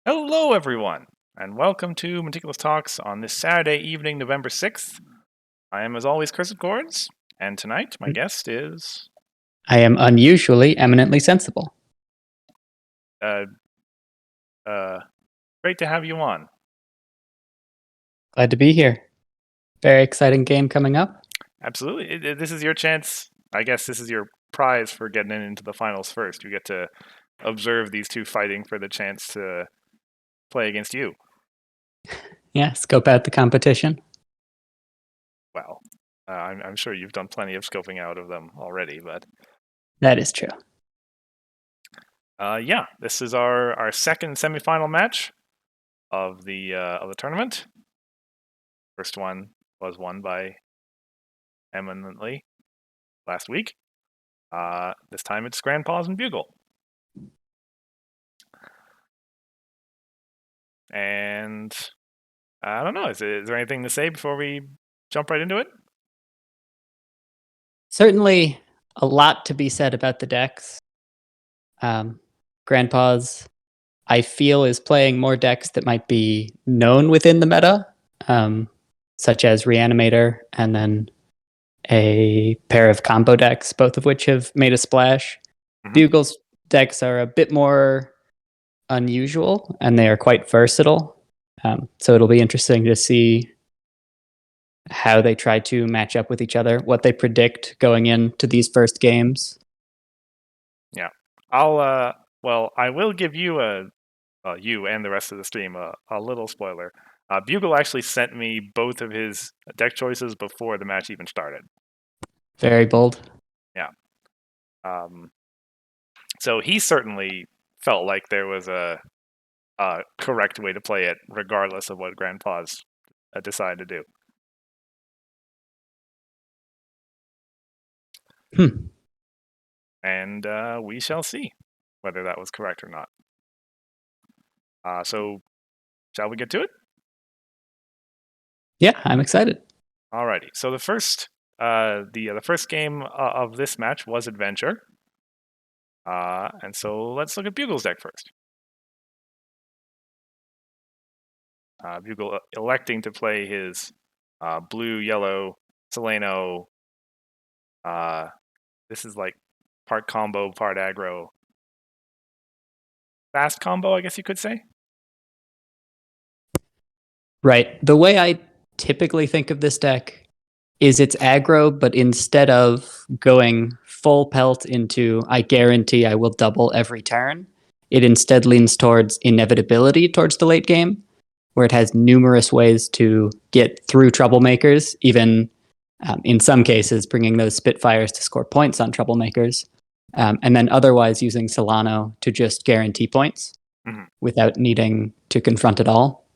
Hello, everyone, and welcome to Meticulous Talks on this Saturday evening, November 6th. I am, as always, Chris of Gourds, and tonight my guest is. I am unusually eminently sensible. Uh, Great to have you on. Glad to be here. Very exciting game coming up. Absolutely. This is your chance. I guess this is your prize for getting into the finals first. You get to observe these two fighting for the chance to play against you. Yeah, scope out the competition. Well, I'm sure you've done plenty of scoping out of them already, but That is true. yeah, this is our second semifinal match of the tournament. First one was won by eminently last week. This time it's Grandpaws and Bugle. And I don't know, is there anything to say before we jump right into it? Certainly a lot to be said about the decks. Grandpa's, I feel, is playing more decks that might be known within the meta, such as Reanimator and then a pair of combo decks, both of which have made a splash. Mhm. Bugle's decks are a bit more unusual and they are quite versatile. So it'll be interesting to see how they try to match up with each other, what they predict going into these first games. Yeah, I will give you you and the rest of the stream a little spoiler. Bugle actually sent me both of his deck choices before the match even started. Very bold. Yeah. So he certainly felt like there was a correct way to play it, regardless of what Grandpa's decided to do. And we shall see whether that was correct or not. So, shall we get to it? Yeah, I'm excited. Alrighty. So the first game of this match was Adventure. And so let's look at Bugle's deck first. Bugle electing to play his blue-yellow Seleno. This is like part combo, part aggro. Fast combo, I guess you could say. Right. The way I typically think of this deck is it's aggro, but instead of going full pelt into I guarantee I will double every turn, it instead leans towards inevitability towards the late game, where it has numerous ways to get through troublemakers, even in some cases bringing those Spitfires to score points on troublemakers, and then otherwise using Solano to just guarantee points without needing to confront it all.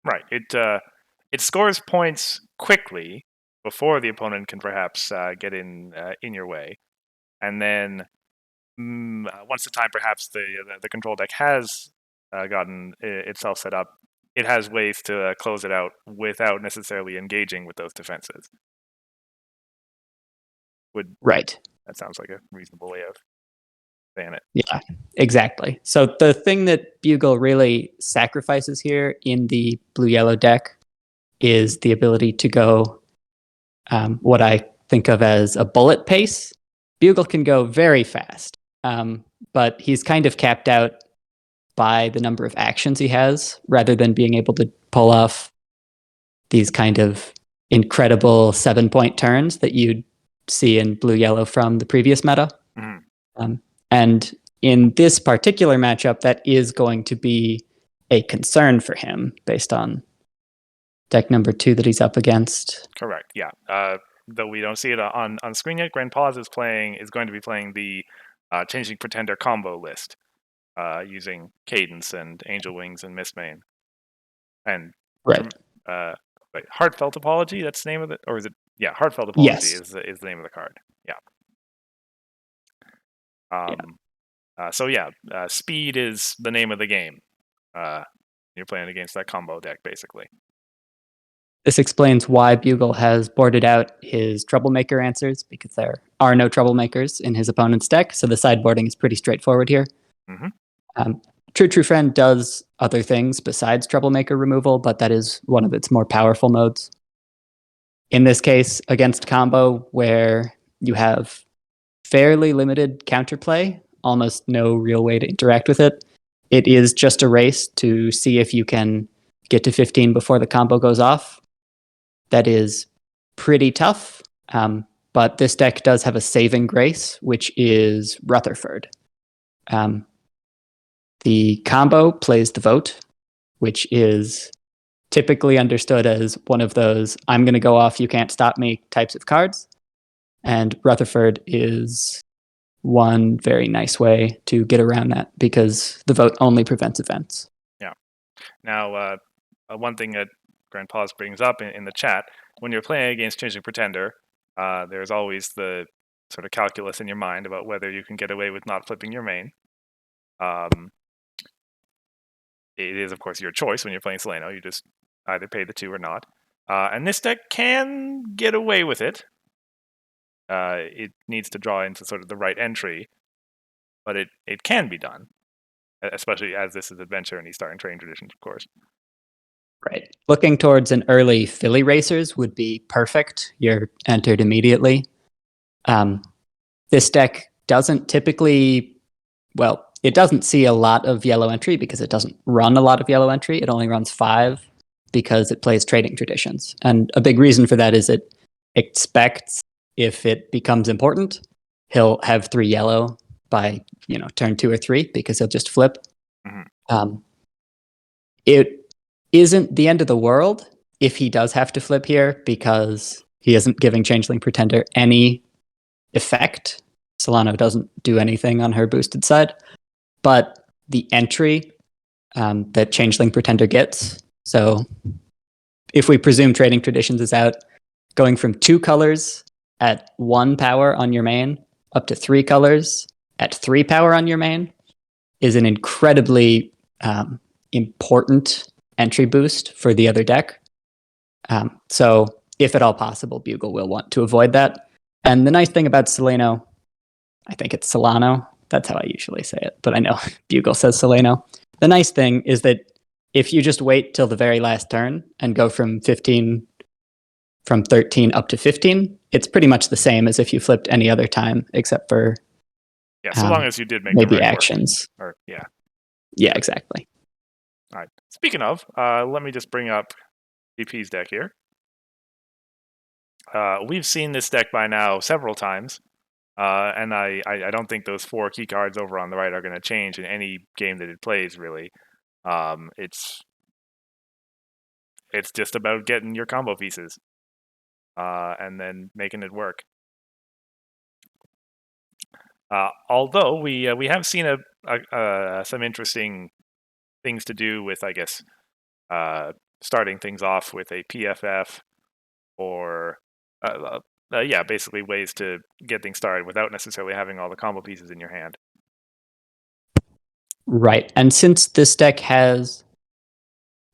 Right. It scores points quickly before the opponent can perhaps get in your way, and then once the time perhaps the control deck has gotten itself set up, it has ways to close it out without necessarily engaging with those defenses. Right. That sounds like a reasonable way of saying it. Yeah, exactly. So the thing that Bugle really sacrifices here in the blue-yellow deck is the ability to go what I think of as a bullet pace. Bugle can go very fast, but he's kind of capped out by the number of actions he has, rather than being able to pull off these kind of incredible 7-point turns that you'd see in blue-yellow from the previous meta. And in this particular matchup, that is going to be a concern for him based on deck number 2 that he's up against. Correct, yeah. Though we don't see it on screen yet, Grandpaws is going to be playing the Changing Pretender combo list using Cadence and Angel Wings and Mistmane. And right. Wait, Heartfelt Apology, that's the name of it? Or is it? Yeah, Heartfelt Apology is the name of the card. Yeah. So yeah, speed is the name of the game. You're playing against that combo deck, basically. This explains why Bugle has boarded out his Troublemaker answers, because there are no Troublemakers in his opponent's deck, so the sideboarding is pretty straightforward here. True Friend does other things besides Troublemaker removal, but that is one of its more powerful modes. In this case, against combo where you have fairly limited counterplay, almost no real way to interact with it, it is just a race to see if you can get to 15 before the combo goes off. That is pretty tough, but this deck does have a saving grace, which is Rutherford. The combo plays the vote, which is typically understood as one of those I'm going to go off, you can't stop me types of cards. And Rutherford is one very nice way to get around that because the vote only prevents events. Yeah. Now, one thing that Grandpa's brings up in the chat, when you're playing against Changeling Pretender, there's always the sort of calculus in your mind about whether you can get away with not flipping your main. It is, of course, your choice when you're playing Seleno. You just either pay the 2 or not. And this deck can get away with it. It needs to draw into sort of the right entry, but it can be done, especially as this is Adventure and he's starting Trading Traditions, of course. Right. Looking towards an early Philly Racers would be perfect. You're entered immediately. This deck doesn't typically, well, it doesn't see a lot of yellow entry because it doesn't run a lot of yellow entry. It only runs 5 because it plays Trading Traditions. And a big reason for that is it expects if it becomes important, he'll have 3 yellow by turn 2 or 3 because he'll just flip. Mm-hmm. It isn't the end of the world if he does have to flip here because he isn't giving Changeling Pretender any effect. Solano doesn't do anything on her boosted side, but the entry that Changeling Pretender gets. So if we presume Trading Traditions is out, going from 2 colors at 1 power on your main up to 3 colors at 3 power on your main is an incredibly important entry boost for the other deck. So if at all possible, Bugle will want to avoid that. And the nice thing about Seleno, I think it's Solano, that's how I usually say it, but I know Bugle says Seleno. The nice thing is that if you just wait till the very last turn and go from 13 up to 15, it's pretty much the same as if you flipped any other time except for so long as you did make maybe the right actions. Or Yeah, exactly. All right. Speaking of, let me just bring up DP's deck here. We've seen this deck by now several times, and I don't think those 4 key cards over on the right are going to change in any game that it plays, really. It's just about getting your combo pieces and then making it work. Although we have seen some interesting things to do with, I guess, starting things off with a PFF or basically ways to get things started without necessarily having all the combo pieces in your hand. Right. And since this deck has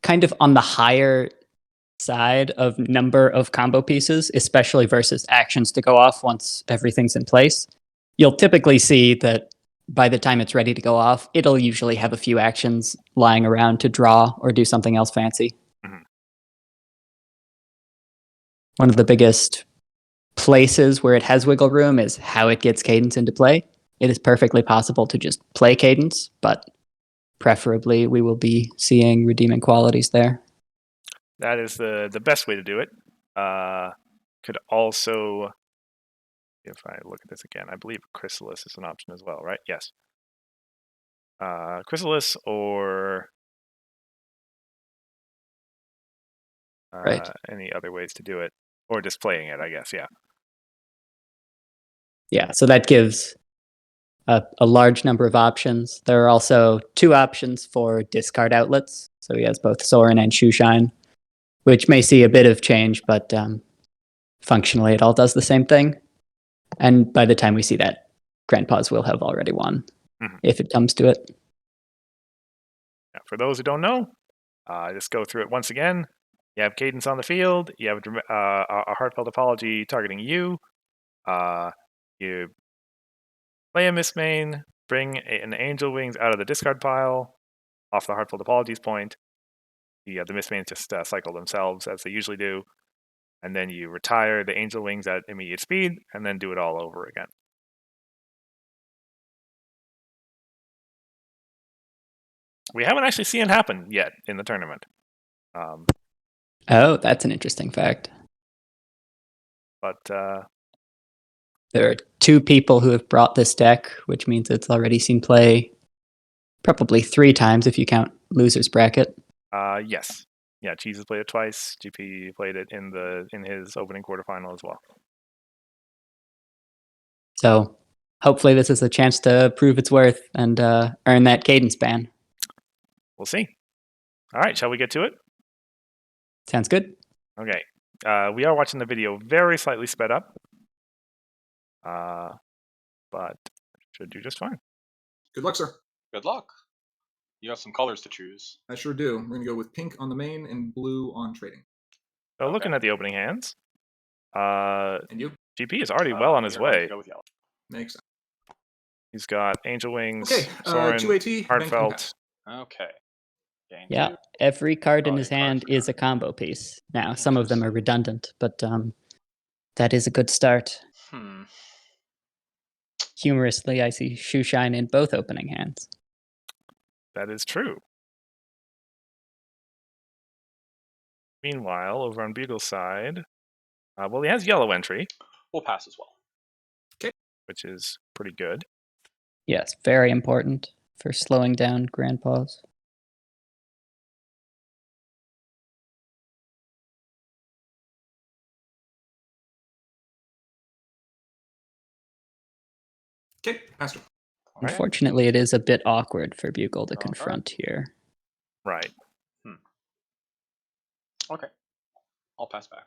kind of on the higher side of number of combo pieces, especially versus actions to go off once everything's in place, you'll typically see that by the time it's ready to go off, it'll usually have a few actions lying around to draw or do something else fancy. Mm-hmm. One of the biggest places where it has wiggle room is how it gets Cadence into play. It is perfectly possible to just play Cadence, but preferably we will be seeing redeeming qualities there. That is the best way to do it. Could also, if I look at this again, I believe Chrysalis is an option as well, right? Yes. Chrysalis or right. Any other ways to do it, or just playing it, I guess. Yeah. Yeah. So that gives a large number of options. There are also 2 options for discard outlets. So he has both Sorin and Shoeshine, which may see a bit of change, but functionally it all does the same thing. And by the time we see that, Grandpa's will have already won, if it comes to it. Now, for those who don't know, just go through it once again. You have Cadence on the field. You have a Heartfelt Apology targeting you. You play a Miss Main, bring an Angel Wings out of the discard pile, off the Heartfelt Apologies point. The Mistmains just cycle themselves as they usually do, and then you retire the Angel Wings at immediate speed, and then do it all over again. We haven't actually seen it happen yet in the tournament. Oh, that's an interesting fact. But there are 2 people who have brought this deck, which means it's already seen play probably 3 times if you count Loser's Bracket. yes. Yeah, Cheese has played it twice. GP played it in his opening quarterfinal as well. So hopefully this is a chance to prove its worth and earn that cadence ban. We'll see. All right, shall we get to it? Sounds good. Okay. We are watching the video very slightly sped up, but should do just fine. Good luck, sir. Good luck. You have some colors to choose. I sure do. We're going to go with pink on the main and blue on trading. So Okay. looking at the opening hands, And you? GP is already well on his You're going to way. go with yellow. Makes sense. He's got Angel Wings, Okay, Soren, 2 AT, bank and Heartfelt. pass. Okay. Gain Yeah, 2. every card in Oh, his a card hand for is a turn. combo piece. Now, some of them are redundant, but that is a good start. Humorously, I see Shoeshine in both opening hands. That is true. Meanwhile, over on Bugle's side, well, he has yellow entry, We'll pass as well. which is pretty good. Yes, very important for slowing down Grandpa's. Okay, master. All right. Unfortunately, it is a bit awkward for Bugle to Draw a confront here. Right. Okay. I'll pass back.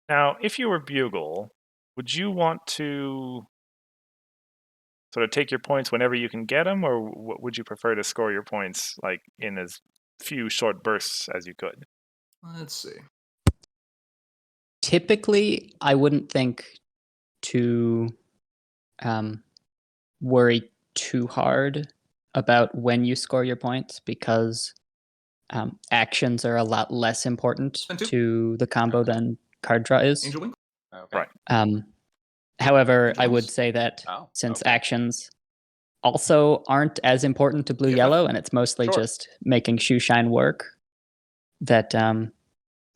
Now, if you were Bugle, would you want to sort of take your points whenever you can get them, or would you prefer to score your points like in as few short bursts as you could? Let's see. Typically, I wouldn't think to worry too hard about when you score your points because actions are a lot less important to the combo than card draw is. Angel Wing? Okay. Right. However, Angel I Wings? would say that Oh, since okay. actions also aren't as important to blue Yeah. yellow and it's mostly Sure. just making Shoeshine work, that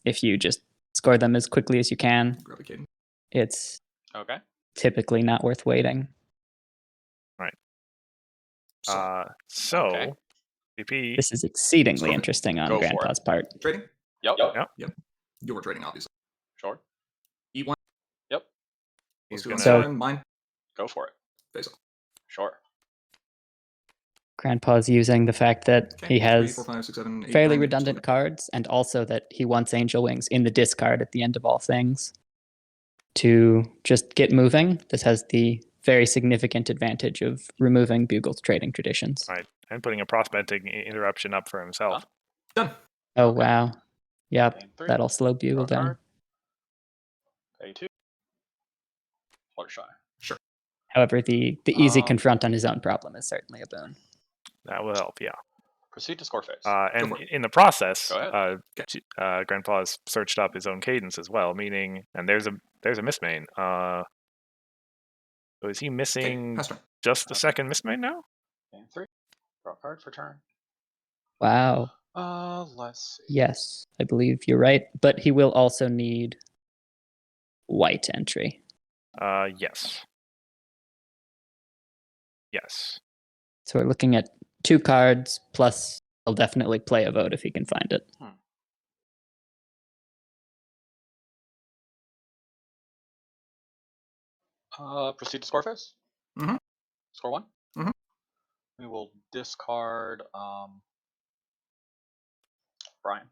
if you just score them as quickly as you can, Grab a cadence. it's Okay. typically not worth waiting. So, Okay. GP, This is exceedingly Score. interesting on Go for Grandpa's part. trading? Yep. You're trading, obviously. Sure. E1. Yep. he's Let's do gonna. it. So- Mine. Go for it. Face up. Sure. Grandpa's using the fact that Okay. he 3, has 4, 5, 6, 7, 8, fairly 9, redundant still cards, and also that he wants Angel Wings in the discard at the end of all things to just get moving. This has the very significant advantage of removing Bugle's trading traditions. Right, and putting a prospecting interruption up for himself. Done. Oh, Okay. wow. Yep, Gain 3. that'll slow Bugle Draw a down. card. Pay 2. Fluttershy. However, the easy Um, confront on his own problem is certainly a boon. That will help, yeah. Proceed to score phase. And for it. in the process, Go ahead. Grandpa has searched up his own cadence as well. Meaning, and there's a Mistmain. So is he Okay, missing pass turn. just the Okay. second Mistmain now? Gain 3. Draw a card for turn. Wow. Let's see. Yes, I believe you're right. But he will also need white entry. Yes. Yes. So we're looking at 2 cards, plus he'll definitely play a vote if he can find it. Proceed to score phase. Mhm. Score 1. Mhm. We will discard Brian.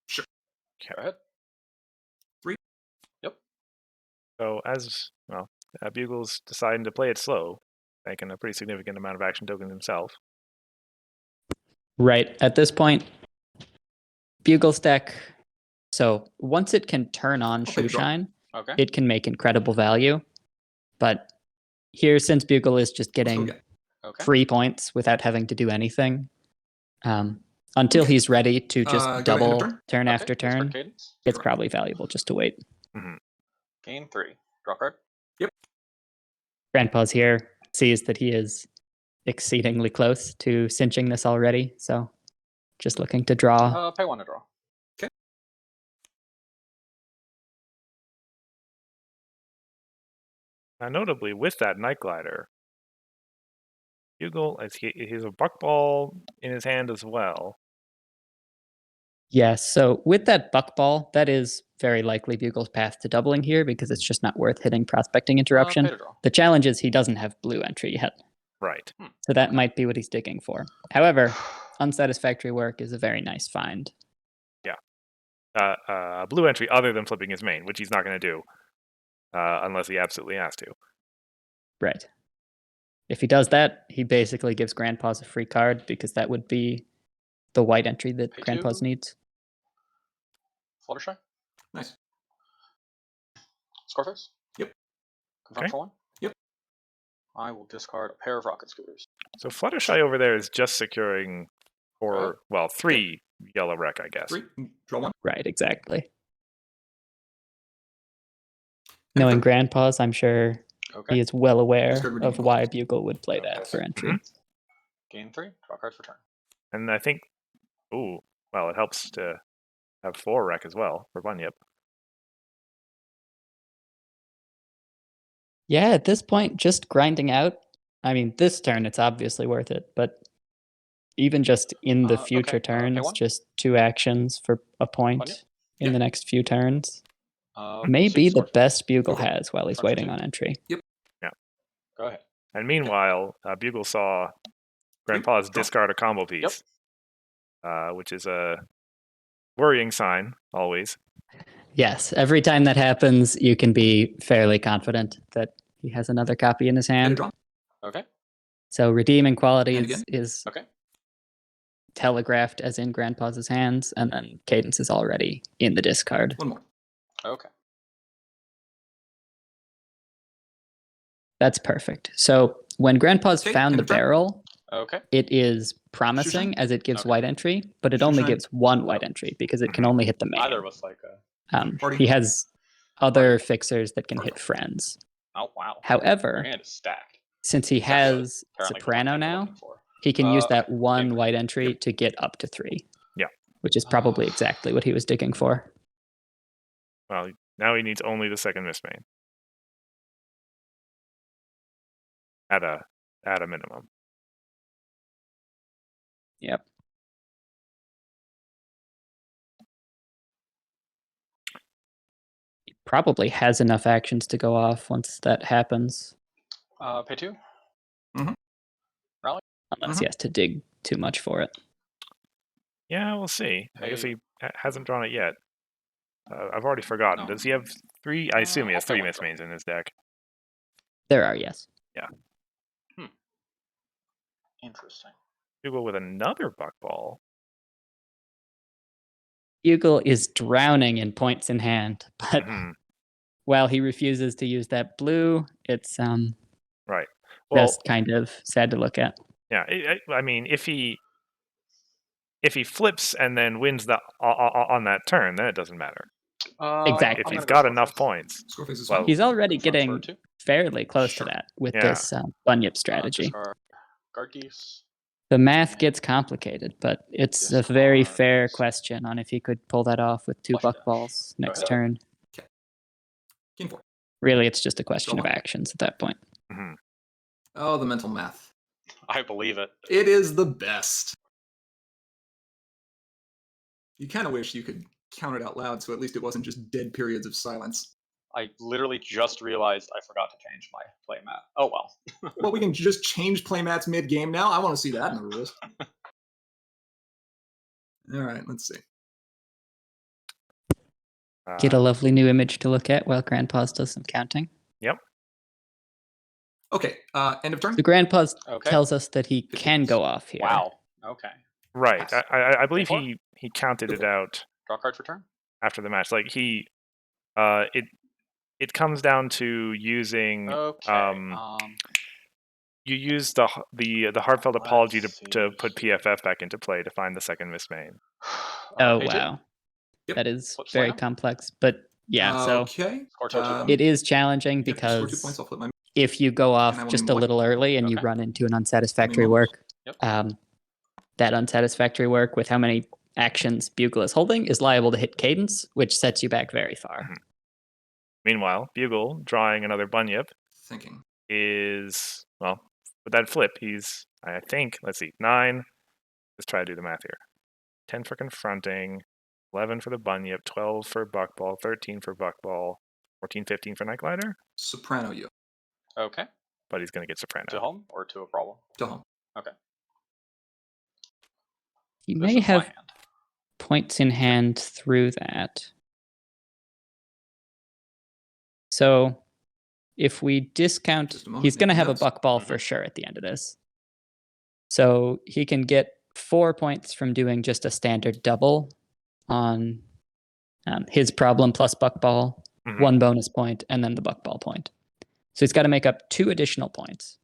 Sure. Go ahead. 3. Yep. So as well, Bugle's deciding to play it slow, making a pretty significant amount of action tokens himself. Right. At this point, Bugle's deck. So once it can turn on take the draw. Shoeshine, Okay. it can make incredible value. But here, since Bugle is just Let's go getting again. Okay. free points without having to do anything. Until he's ready to just Go to end of double turn. turn Okay, after discard turn, Cadence. it's Correct. probably valuable just to wait. Gain 3. Draw card. Grandpa's here, sees that he is exceedingly close to cinching this already, so just looking to draw. Pay 1 to draw. Now, notably, with that Night Glider, Bugle, he has a buckball in his hand as well. Yes, so with that buckball, that is very likely Bugle's path to doubling here because it's just not worth hitting Prospecting Interruption. Pay to draw. The challenge is he doesn't have blue entry yet, Right. so that might be what he's digging for. However, unsatisfactory work is a very nice find. Blue entry other than flipping his main, which he's not going to do unless he absolutely has to. Right. If he does that, he basically gives Grandpa's a free card because that would be the white entry that Pay Grandpa's 2. needs. Fluttershy. Nice. Scarface. Yep. Confirm Okay. for 1. Yep. I will discard a pair of rocket scooters. So Fluttershy over there is just securing for, well, 3 yellow wreck, I guess. 3. Draw 1. Right, exactly. End of Knowing turn. Grandpa's, I'm sure Okay. he is well aware Discard redeeming of why qualities. Bugle would play that for entry. Gain 3. Draw cards for turn. And I think, well, it helps to have 4 wreck as well for Bunyip. Yeah, at this point, just grinding out. I mean, this turn, it's obviously worth it, but even just in the future Okay, pay turns, 1. just 2 actions for a point Bunyip. in Yep. the next few turns So may be the Scarface. best Bugle Go for it. has while he's Front for waiting 2. on entry. Go ahead. And meanwhile, Bugle saw Grandpa's Draw. discard a combo piece, which is a worrying sign, always. Yes, every time that happens, you can be fairly confident that he has another copy in his End of hand. draw. Okay. So redeeming And qualities again. is Okay. telegraphed as in Grandpa's hands, and then Cadence is already in the discard. 1 more. Okay. That's perfect. So when Grandpa's Okay, found end the of turn. barrel, Okay. it is promising Shushan? as it gives Okay. white entry, but it only Shushan. gives 1 white entry because it can only hit the Neither of main. us like Party. He has other fixers that can hit friends. oh wow. Your However, hand is stacked. since he Exactly what- has apparently the one Soprano thing I'm now, looking for. he can use that Okay. 1 Gain white entry to get up to 3. Yeah. Which is probably exactly what he was digging for. Well, now he needs only the second miss main. At a minimum. Yep. He probably has enough actions to go off once that happens, Pay 2. unless he has to dig too much for it. Yeah, we'll see. I guess Hey. he hasn't drawn it yet. I've already forgotten. No. Does he have 3? I assume he has I'll pay 3 one miss draw. mains in his deck. There are, yes. Interesting. Bugle with another buckball. Bugle is drowning in points in hand, but Mhm. while he refuses to use that blue, it's Right. Well, just kind of sad to look at. yeah. I mean, if he flips and then wins on that turn, then it doesn't matter. Exactly. If I'm he's gonna go got enough Scarface. points, Scarface is well, fine. He's already Confirm for getting 2. fairly close Sure. to that with Yeah. this Bunyip strategy. Discard Guard Geese. The math and gets complicated, but it's a very fair question on if he could pull that off with 2 Flush dash. buckballs next ahead. turn. Gain 4. Really, it's just a question of one. actions at that point. Mhm. Oh, the mental math. I believe it. It is the best. You kind of wish you could count it out loud so at least it wasn't just dead periods of silence. I literally just realized I forgot to change my play mat. Oh well. Well, we can just change playmats mid-game now. I want to see that in the rules. All right, let's see. Get a lovely new image to look at while Grandpa's does some counting. Okay, end of turn. The Grandpa's Okay. tells us that he can go off here. Wow. Okay. Right. Pass. I believe Four? he counted Go it for it. out Draw card for turn. after the match. Like it comes down to using Okay. You use the heartfelt apology Let's to see put here. PFF back into play to find the second Miss Main. Oh, Pay two. wow. Yep. That is Flip very slam. complex. But yeah, so Okay. Score total. it is challenging Yep, just score 2 because points. I'll flip my. if you go I off will just name a one. little early and you Okay. run into an unsatisfactory one. work, Yep. that unsatisfactory work with how many actions Bugle is holding is liable to hit cadence, which sets you back very far. Mhm. Meanwhile, Bugle, drawing another bunyip, Thinking. is, well, with that flip, he's, I think, let's see, 9. Let's try to do the math here. 10 for confronting, 11 for the bunyip, 12 for buckball, 13 for buckball, 14, 15 for night glider. Soprano you. Okay. But he's going to get soprano. To home or to a problem? To home. Okay. You This may is my have hand. points in hand through that. So if we discount, Just a moment, he's going to making have a notes. buckball for sure at the end of this. So he can get 4 points from doing just a standard double on his problem plus buckball, Mhm. 1 bonus point, and then the buckball point. So he's got to make up 2 additional points.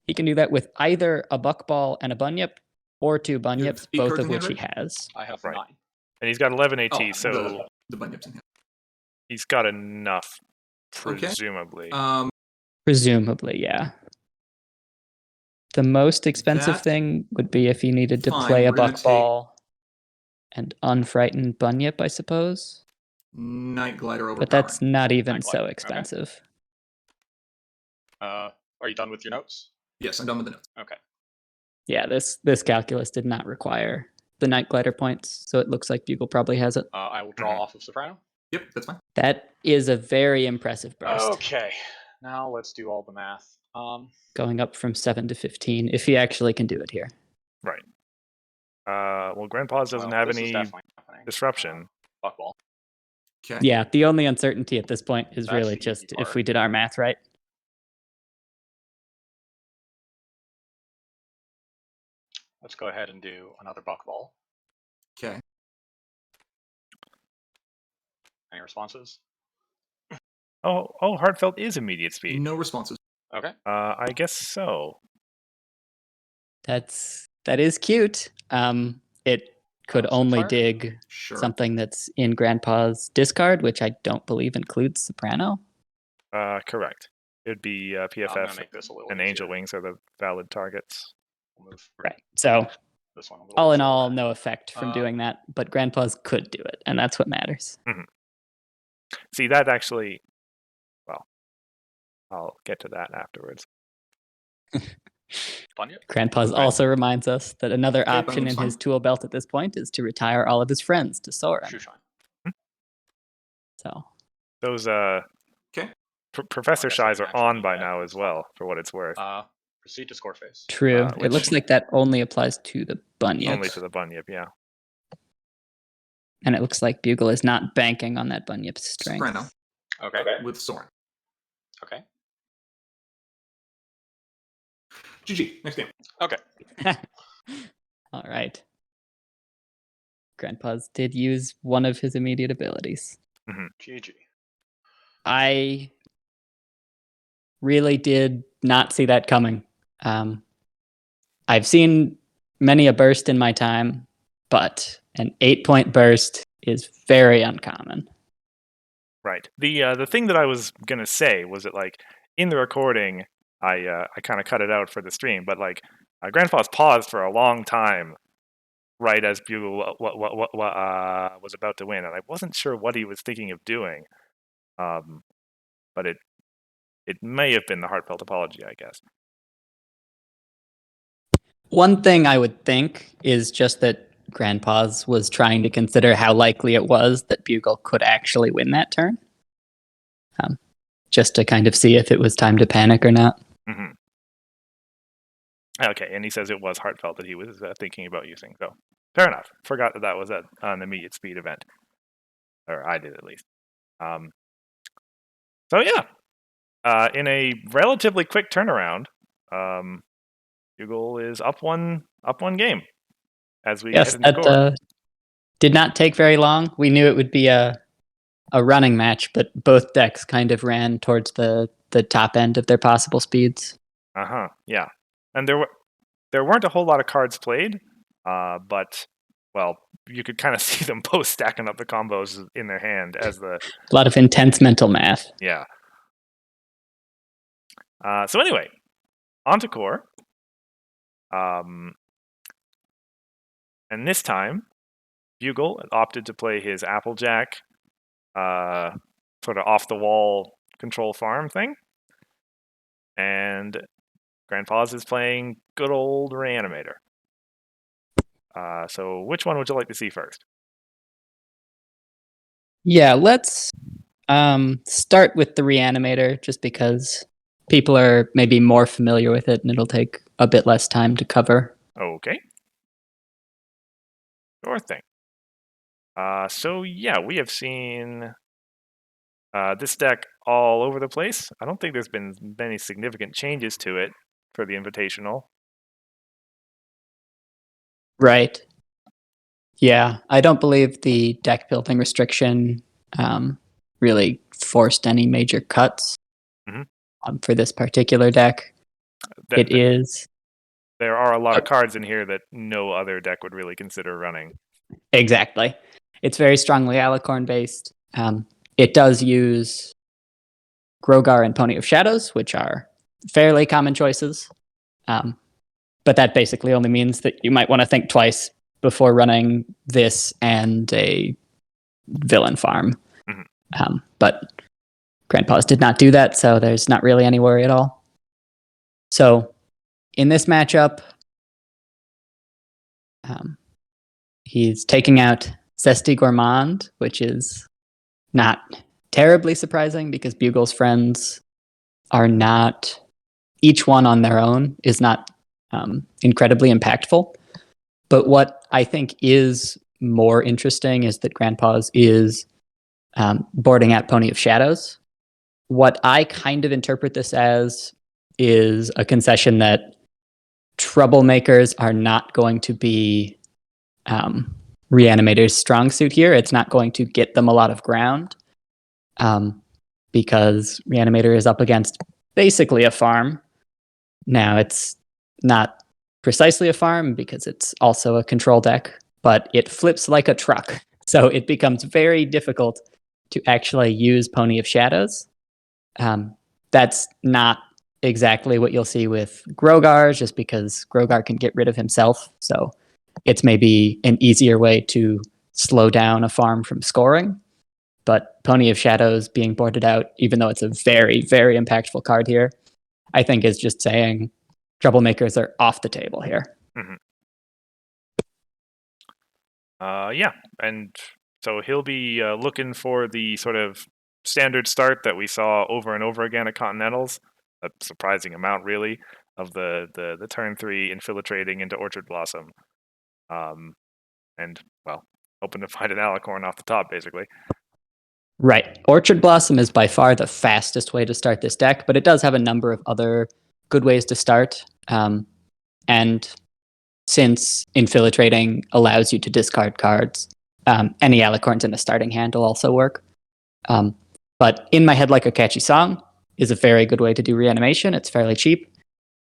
He can do that with either a buckball and a bunyip, or 2 bunyips, 8 both cards of in which hand, he has. I have Right. 9. And he's got 11 AT, Oh, so the bunyips in hand. he's got enough, Okay. presumably. Presumably, yeah. The most expensive That- thing would be if you needed to Fine, play a we're gonna buckball and unfrightened bunyip, I suppose. Night Glider overpowering. But that's not even Night Glider, so okay. expensive. Are you done with your notes? Yes, I'm done with the notes. Okay. Yeah, this calculus did not require the night glider points, so it looks like Bugle probably has it. I will draw Mhm. off of soprano. Yep, that's fine. That is a very impressive burst. Okay. Now let's do all the math. Going up from 7 to 15, if he actually can do it here. Right. Well, Grandpa's doesn't have this is any definitely happening. disruption. Buckball. Okay. Yeah, the only uncertainty at this point is That's really the easy just if part. we did our math right. Let's go ahead and do another buckball. Okay. Any responses? Oh, Heartfelt is immediate speed. No responses. Okay. I guess so. That is cute. It could only Spitfire? dig Sure. something that's in Grandpa's discard, which I don't believe includes Soprano. Correct. It would be I'm gonna PFF make this a little and easier. Angel Wings are the valid targets. We'll move Right. So this one a little all in further all, back. no effect from Uh, doing that, but Grandpa's could do it, and that's what matters. See, that actually, well, I'll get to that afterwards. Bunyip? Grandpa's Right. also reminds us that another Okay, option Bunyip's in his fine. tool belt at this point is to retire all of his friends to Soren. Shoe shine. So Those Okay. Professor I guess I Shies didn't are actually on need by that. now as well, for what it's worth. Proceed to score phase. true. which- It looks like that only applies to the bunyip. Only to the bunyip, yeah. And it looks like Bugle is not banking on that bunyip strength. Soprano Okay. with Soren. Okay. GG. Next game. Okay. All right. Grandpa's did use one of his immediate abilities. GG. I really did not see that coming. I've seen many a burst in my time, but an 8-point burst is very uncommon. Right. The thing that I was gonna say was that, like, in the recording, I kind of cut it out for the stream, but like Grandpa's paused for a long time right as Bugle was about to win, and I wasn't sure what he was thinking of doing. But it may have been the heartfelt apology, I guess. One thing I would think is just that Grandpa's was trying to consider how likely it was that Bugle could actually win that turn. Just to kind of see if it was time to panic or not. Mm-hmm. Okay, and he says it was heartfelt that he was thinking about using. So fair enough. Forgot that was an immediate speed event, or I did at least. So yeah, in a relatively quick turnaround, Bugle is up one game as we Yes, head into score. that did not take very long. We knew it would be a running match, but both decks kind of ran towards the top end of their possible speeds. Yeah, and there weren't a whole lot of cards played, but well, you could kind of see them both stacking up the combos in their hand as the A lot of intense mental math. yeah. So anyway, on to core. And this time, Bugle opted to play his Applejack, sort of off the wall control farm thing, and Grandpa's is playing good old Reanimator. So which one would you like to see first? Yeah, let's start with the Reanimator, just because people are maybe more familiar with it and it'll take a bit less time to cover. Okay. Sure thing. So yeah, we have seen this deck all over the place. I don't think there's been many significant changes to it for the Invitational. Right. Yeah, I don't believe the deck building restriction really forced any major cuts Mhm. for this particular deck. Th- It is There are a lot of cards in here that no other deck would really consider running. exactly. It's very strongly Alicorn based. It does use Grogar and Pony of Shadows, which are fairly common choices. But that basically only means that you might want to think twice before running this and a villain farm. Mhm. But Grandpa's did not do that, so there's not really any worry at all. So in this matchup, he's taking out Zesty Gourmand, which is not terribly surprising because Bugle's friends are not, each one on their own is not incredibly impactful. But what I think is more interesting is that Grandpa's is boarding out Pony of Shadows. What I kind of interpret this as is a concession that troublemakers are not going to be Reanimator's strong suit here. It's not going to get them a lot of ground because Reanimator is up against basically a farm. Now, it's not precisely a farm because it's also a control deck, but it flips like a truck. So it becomes very difficult to actually use Pony of Shadows. That's not exactly what you'll see with Grogar, just because Grogar can get rid of himself. So it's maybe an easier way to slow down a farm from scoring. But Pony of Shadows being boarded out, even though it's a very, very impactful card here, I think is just saying troublemakers are off the table here. Mm-hmm. Yeah, and so he'll be looking for the sort of standard start that we saw over and over again at Continentals. A surprising amount, really, of the turn 3 infiltrating into Orchard Blossom. And, well, hoping to find an Alicorn off the top, basically. Right. Orchard Blossom is by far the fastest way to start this deck, but it does have a number of other good ways to start. And since infiltrating allows you to discard cards, any Alicorns in the starting hand will also work. But In My Head Like a Catchy Song is a very good way to do reanimation. It's fairly cheap.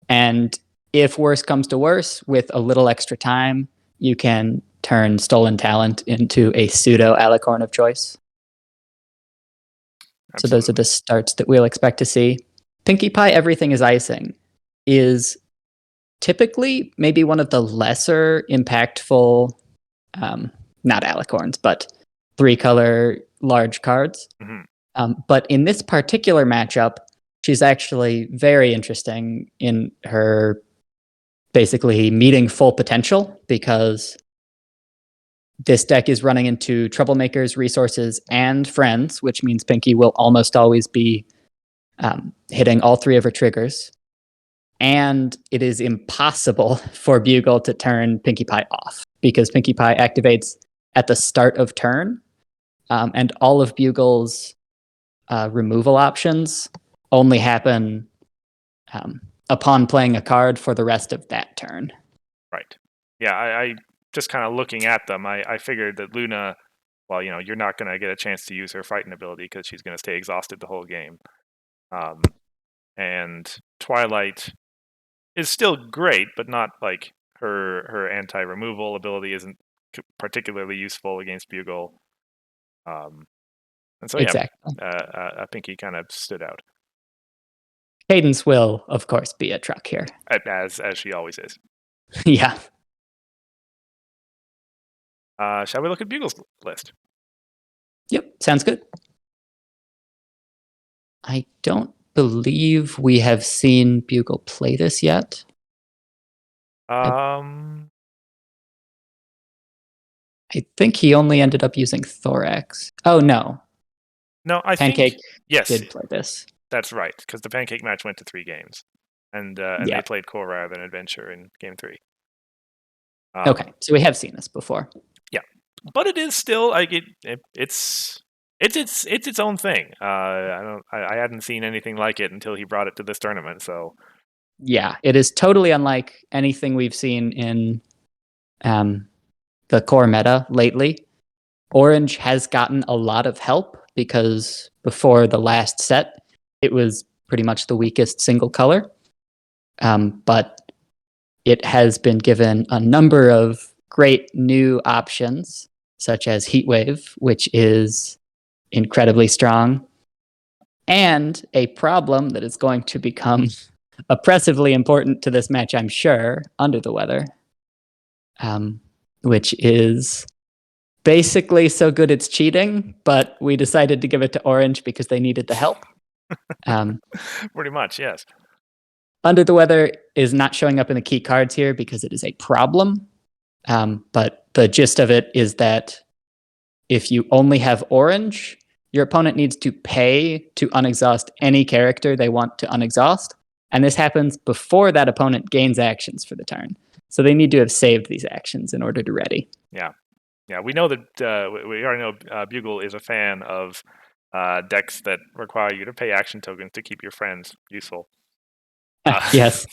And if worse comes to worse, with a little extra time, you can turn Stolen Talent into a pseudo Alicorn of choice. Absolutely. So those are the starts that we'll expect to see. Pinkie Pie Everything is Icing is typically maybe one of the lesser impactful, not Alicorns, but 3-color large cards. Mm-hmm. But in this particular matchup, she's actually very interesting in her basically meeting full potential, because this deck is running into troublemakers, resources, and friends, which means Pinkie will almost always be hitting all 3 of her triggers. And it is impossible for Bugle to turn Pinkie Pie off, because Pinkie Pie activates at the start of turn, and all of Bugle's removal options only happen upon playing a card for the rest of that turn. Right. Yeah, I just kind of looking at them, I figured that Luna, well, you're not going to get a chance to use her fighting ability because she's going to stay exhausted the whole game. And Twilight, is still great, but not like her anti-removal ability isn't particularly useful against Bugle. And so yeah, Exactly. Pinky kind of stood out, Cadence will, of course, be a truck here. as she always is. Yeah. Shall we look at Bugle's list? Yep. Sounds good. I don't believe we have seen Bugle play this yet. Um, I think he only ended up using Thorax. Oh, no. no, I Pancake think yes, did play this. that's right, because the pancake match went to 3 games, and Yeah. they played Core rather than Adventure in game 3. Okay, so we have seen this before. But it is still like it's its own thing. I hadn't seen anything like it until he brought it to this tournament. So Yeah, it is totally unlike anything we've seen in the core meta lately. Orange has gotten a lot of help because before the last set, it was pretty much the weakest single color. But it has been given a number of great new options, such as Heatwave, which is incredibly strong, and a problem that is going to become oppressively important to this match, I'm sure, Under the Weather, which is basically so good it's cheating, but we decided to give it to Orange because they needed the help. pretty much, yes. Under the Weather is not showing up in the key cards here because it is a problem. But the gist of it is that if you only have Orange, your opponent needs to pay to unexhaust any character they want to unexhaust. And this happens before that opponent gains actions for the turn. So they need to have saved these actions in order to ready. Yeah, we know that we already know Bugle is a fan of decks that require you to pay action tokens to keep your friends useful. Yes.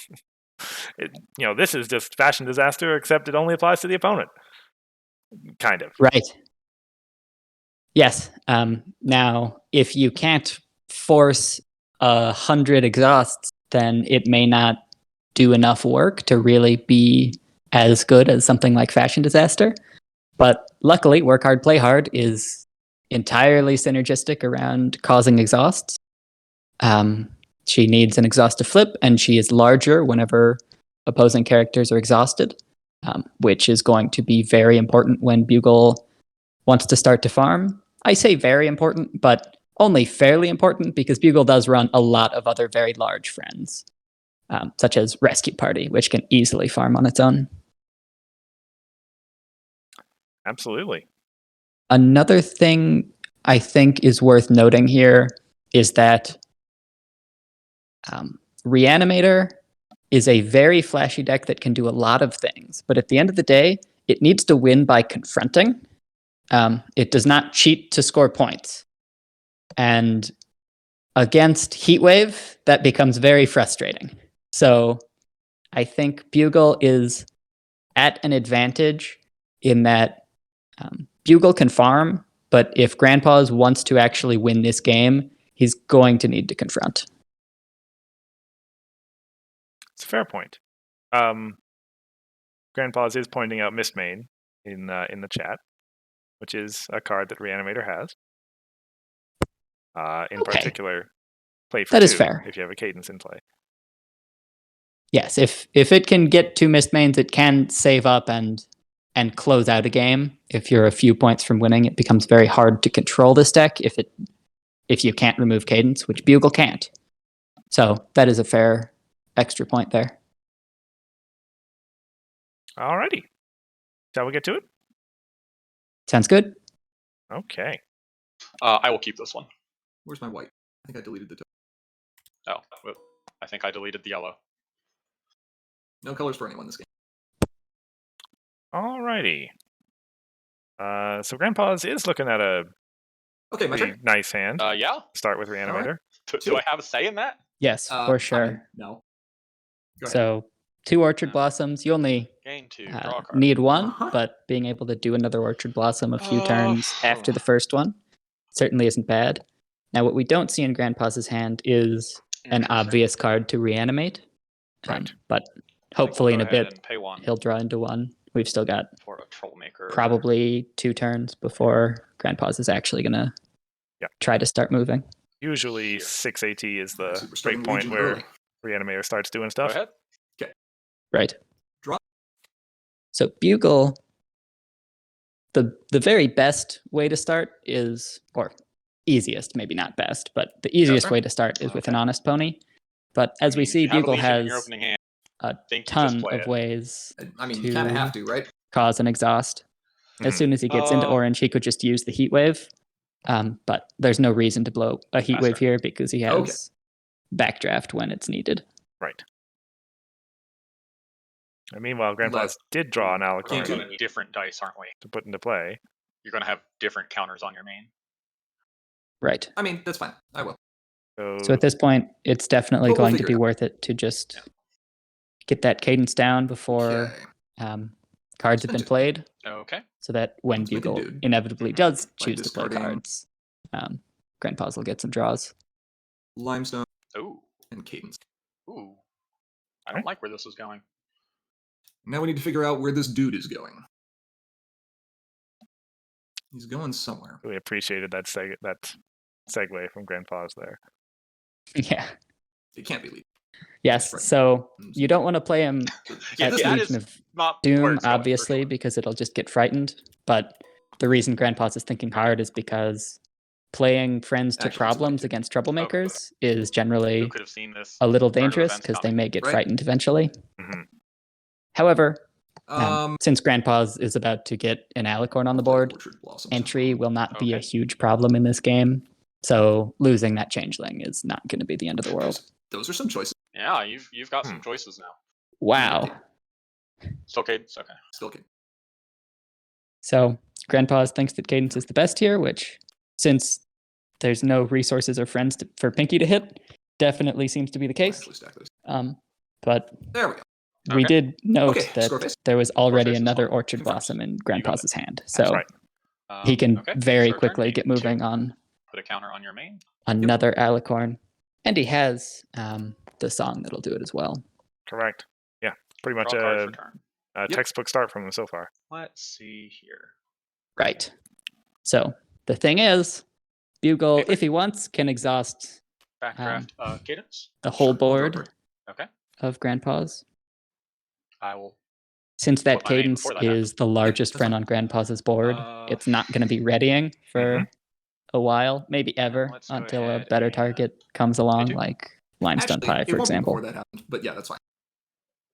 This is just Fashion Disaster, except it only applies to the opponent. Kind of. Right. Yes. Now, if you can't force 100 exhausts, then it may not do enough work to really be as good as something like Fashion Disaster. But luckily, Work Hard, Play Hard is entirely synergistic around causing exhausts. She needs an exhaust to flip, and she is larger whenever opposing characters are exhausted, which is going to be very important when Bugle wants to start to farm. I say very important, but only fairly important because Bugle does run a lot of other very large friends, such as Rescue Party, which can easily farm on its own. Absolutely. Another thing I think is worth noting here is that Reanimator is a very flashy deck that can do a lot of things, but at the end of the day, it needs to win by confronting. It does not cheat to score points. And against Heatwave, that becomes very frustrating. So I think Bugle is at an advantage in that Bugle can farm, but if Grandpa's wants to actually win this game, he's going to need to confront. It's a fair point. Grandpa's is pointing out Mistmane in the chat, which is a card that Reanimator has. In particular, play for that 2 is fair. if you have a Cadence in play. Yes, if it can get 2 Mistmanes, it can save up and close out a game. If you're a few points from winning, it becomes very hard to control this deck if you can't remove Cadence, which Bugle can't. So that is a fair extra point there. Alrighty. Shall we get to it? Sounds good. Okay. I will keep this one. Where's my white? I think I deleted the. Oh, well, I think I deleted the yellow. No colors for anyone this game. Alrighty. So Grandpa's is looking at a Okay, my pretty turn. nice hand. Yeah. Start with Reanimator. Do I have a say in that? Yes, for sure. No. Go ahead. So 2 Orchard Blossoms. You only Gain 2. Draw a card. need 1, Uh-huh. but being able to do another Orchard Blossom a few turns after the first one certainly isn't bad. Now, what we don't see in Grandpa's hand is an obvious card to reanimate. Right. But hopefully in Go a ahead bit, and pay one he'll draw into one. We've still got for a troublemaker. probably 2 turns before Grandpa's is actually going to Yeah. try to start moving. Usually Here. 6 AT is the So we're starting break point Legion where early. Reanimator starts doing Go stuff. ahead. Right. Draw. So Bugle, the very best way to start is, or easiest, maybe not best, but the easiest sir. way to start is with an Okay. honest pony. But as I we mean, if see, you have a Bugle Legion in your has opening hand, a think you just ton play of it. ways I mean, you kind of to have to, right? cause an exhaust. As Mhm. soon as he gets into Uh, orange, he could just use the heat wave. But there's no reason to blow a heat wave Faster. here because he has Okay. backdraft when it's needed. Right. And meanwhile, Grandpa's did draw an We're Alicorn Can't do running different dice, aren't we? to put into play. You're going to have different counters on your main. Right. I mean, that's fine. I will. So at this point, it's definitely But we'll going to figure be it out. worth it to just get that cadence down before Okay. cards have been Spin two. played, Okay. so that when Let's make a Bugle dude. inevitably Mhm. does By choose to play discarding- cards, Grandpa's will get some draws. Limestone Ooh. and Cadence. Ooh. I don't like where this is going. Now we need to figure out where this dude is going. He's going somewhere. Really appreciated that segue from Grandpa's there. Yeah. It can't be Legion. Yes. Right. So you don't want to play him Yeah, at this that Legion is of not where Doom, it's going, for obviously, sure. because it'll just get frightened. But the reason Grandpa's is thinking hard is because playing friends to Actually, it's problems Legion. against troublemakers is generally Who could have seen this? a little turn of dangerous events because they coming? may get Right. frightened eventually. Mhm. However, Um, since Grandpa's is about to get an Alicorn on the board, Orchard Blossoms. entry will not be a Okay. huge problem in this game. So losing that changeling is not going to be the end of the world. Those are some choices. Yeah, you've got some choices now. Wow. Still Cadence? Okay. Still Cadence. So Grandpa's thinks that Cadence is the best here, which, since there's no resources or friends for Pinky to hit, definitely seems to be the I'll case. actually stack those. But There we go. we Okay. did note Okay, score that face. there was already face is another fine. Orchard Confirms. Blossom in Grandpa's hand. So That's right. he can Okay, very it's your turn. quickly You get need moving to on Put a counter on your main. another Alicorn. And he has the song that'll do it as well. Correct. Yeah. Pretty much Draw cards a, for turn. a textbook start from them so far. Let's see here. Right. So the thing is, Bugle, Okay. if he wants, can exhaust Backdraft Cadence. the whole Sure, I'll draw a board card. Okay. of Grandpa's. I will. Since that Put my name cadence before that happens. is the largest that's friend fine. on Grandpa's board, it's not going to be readying for a while, maybe ever, let's go until a ahead better and target comes along, do. like Limestone Actually, Pie, it for won't be example. before that happens, but yeah, that's fine.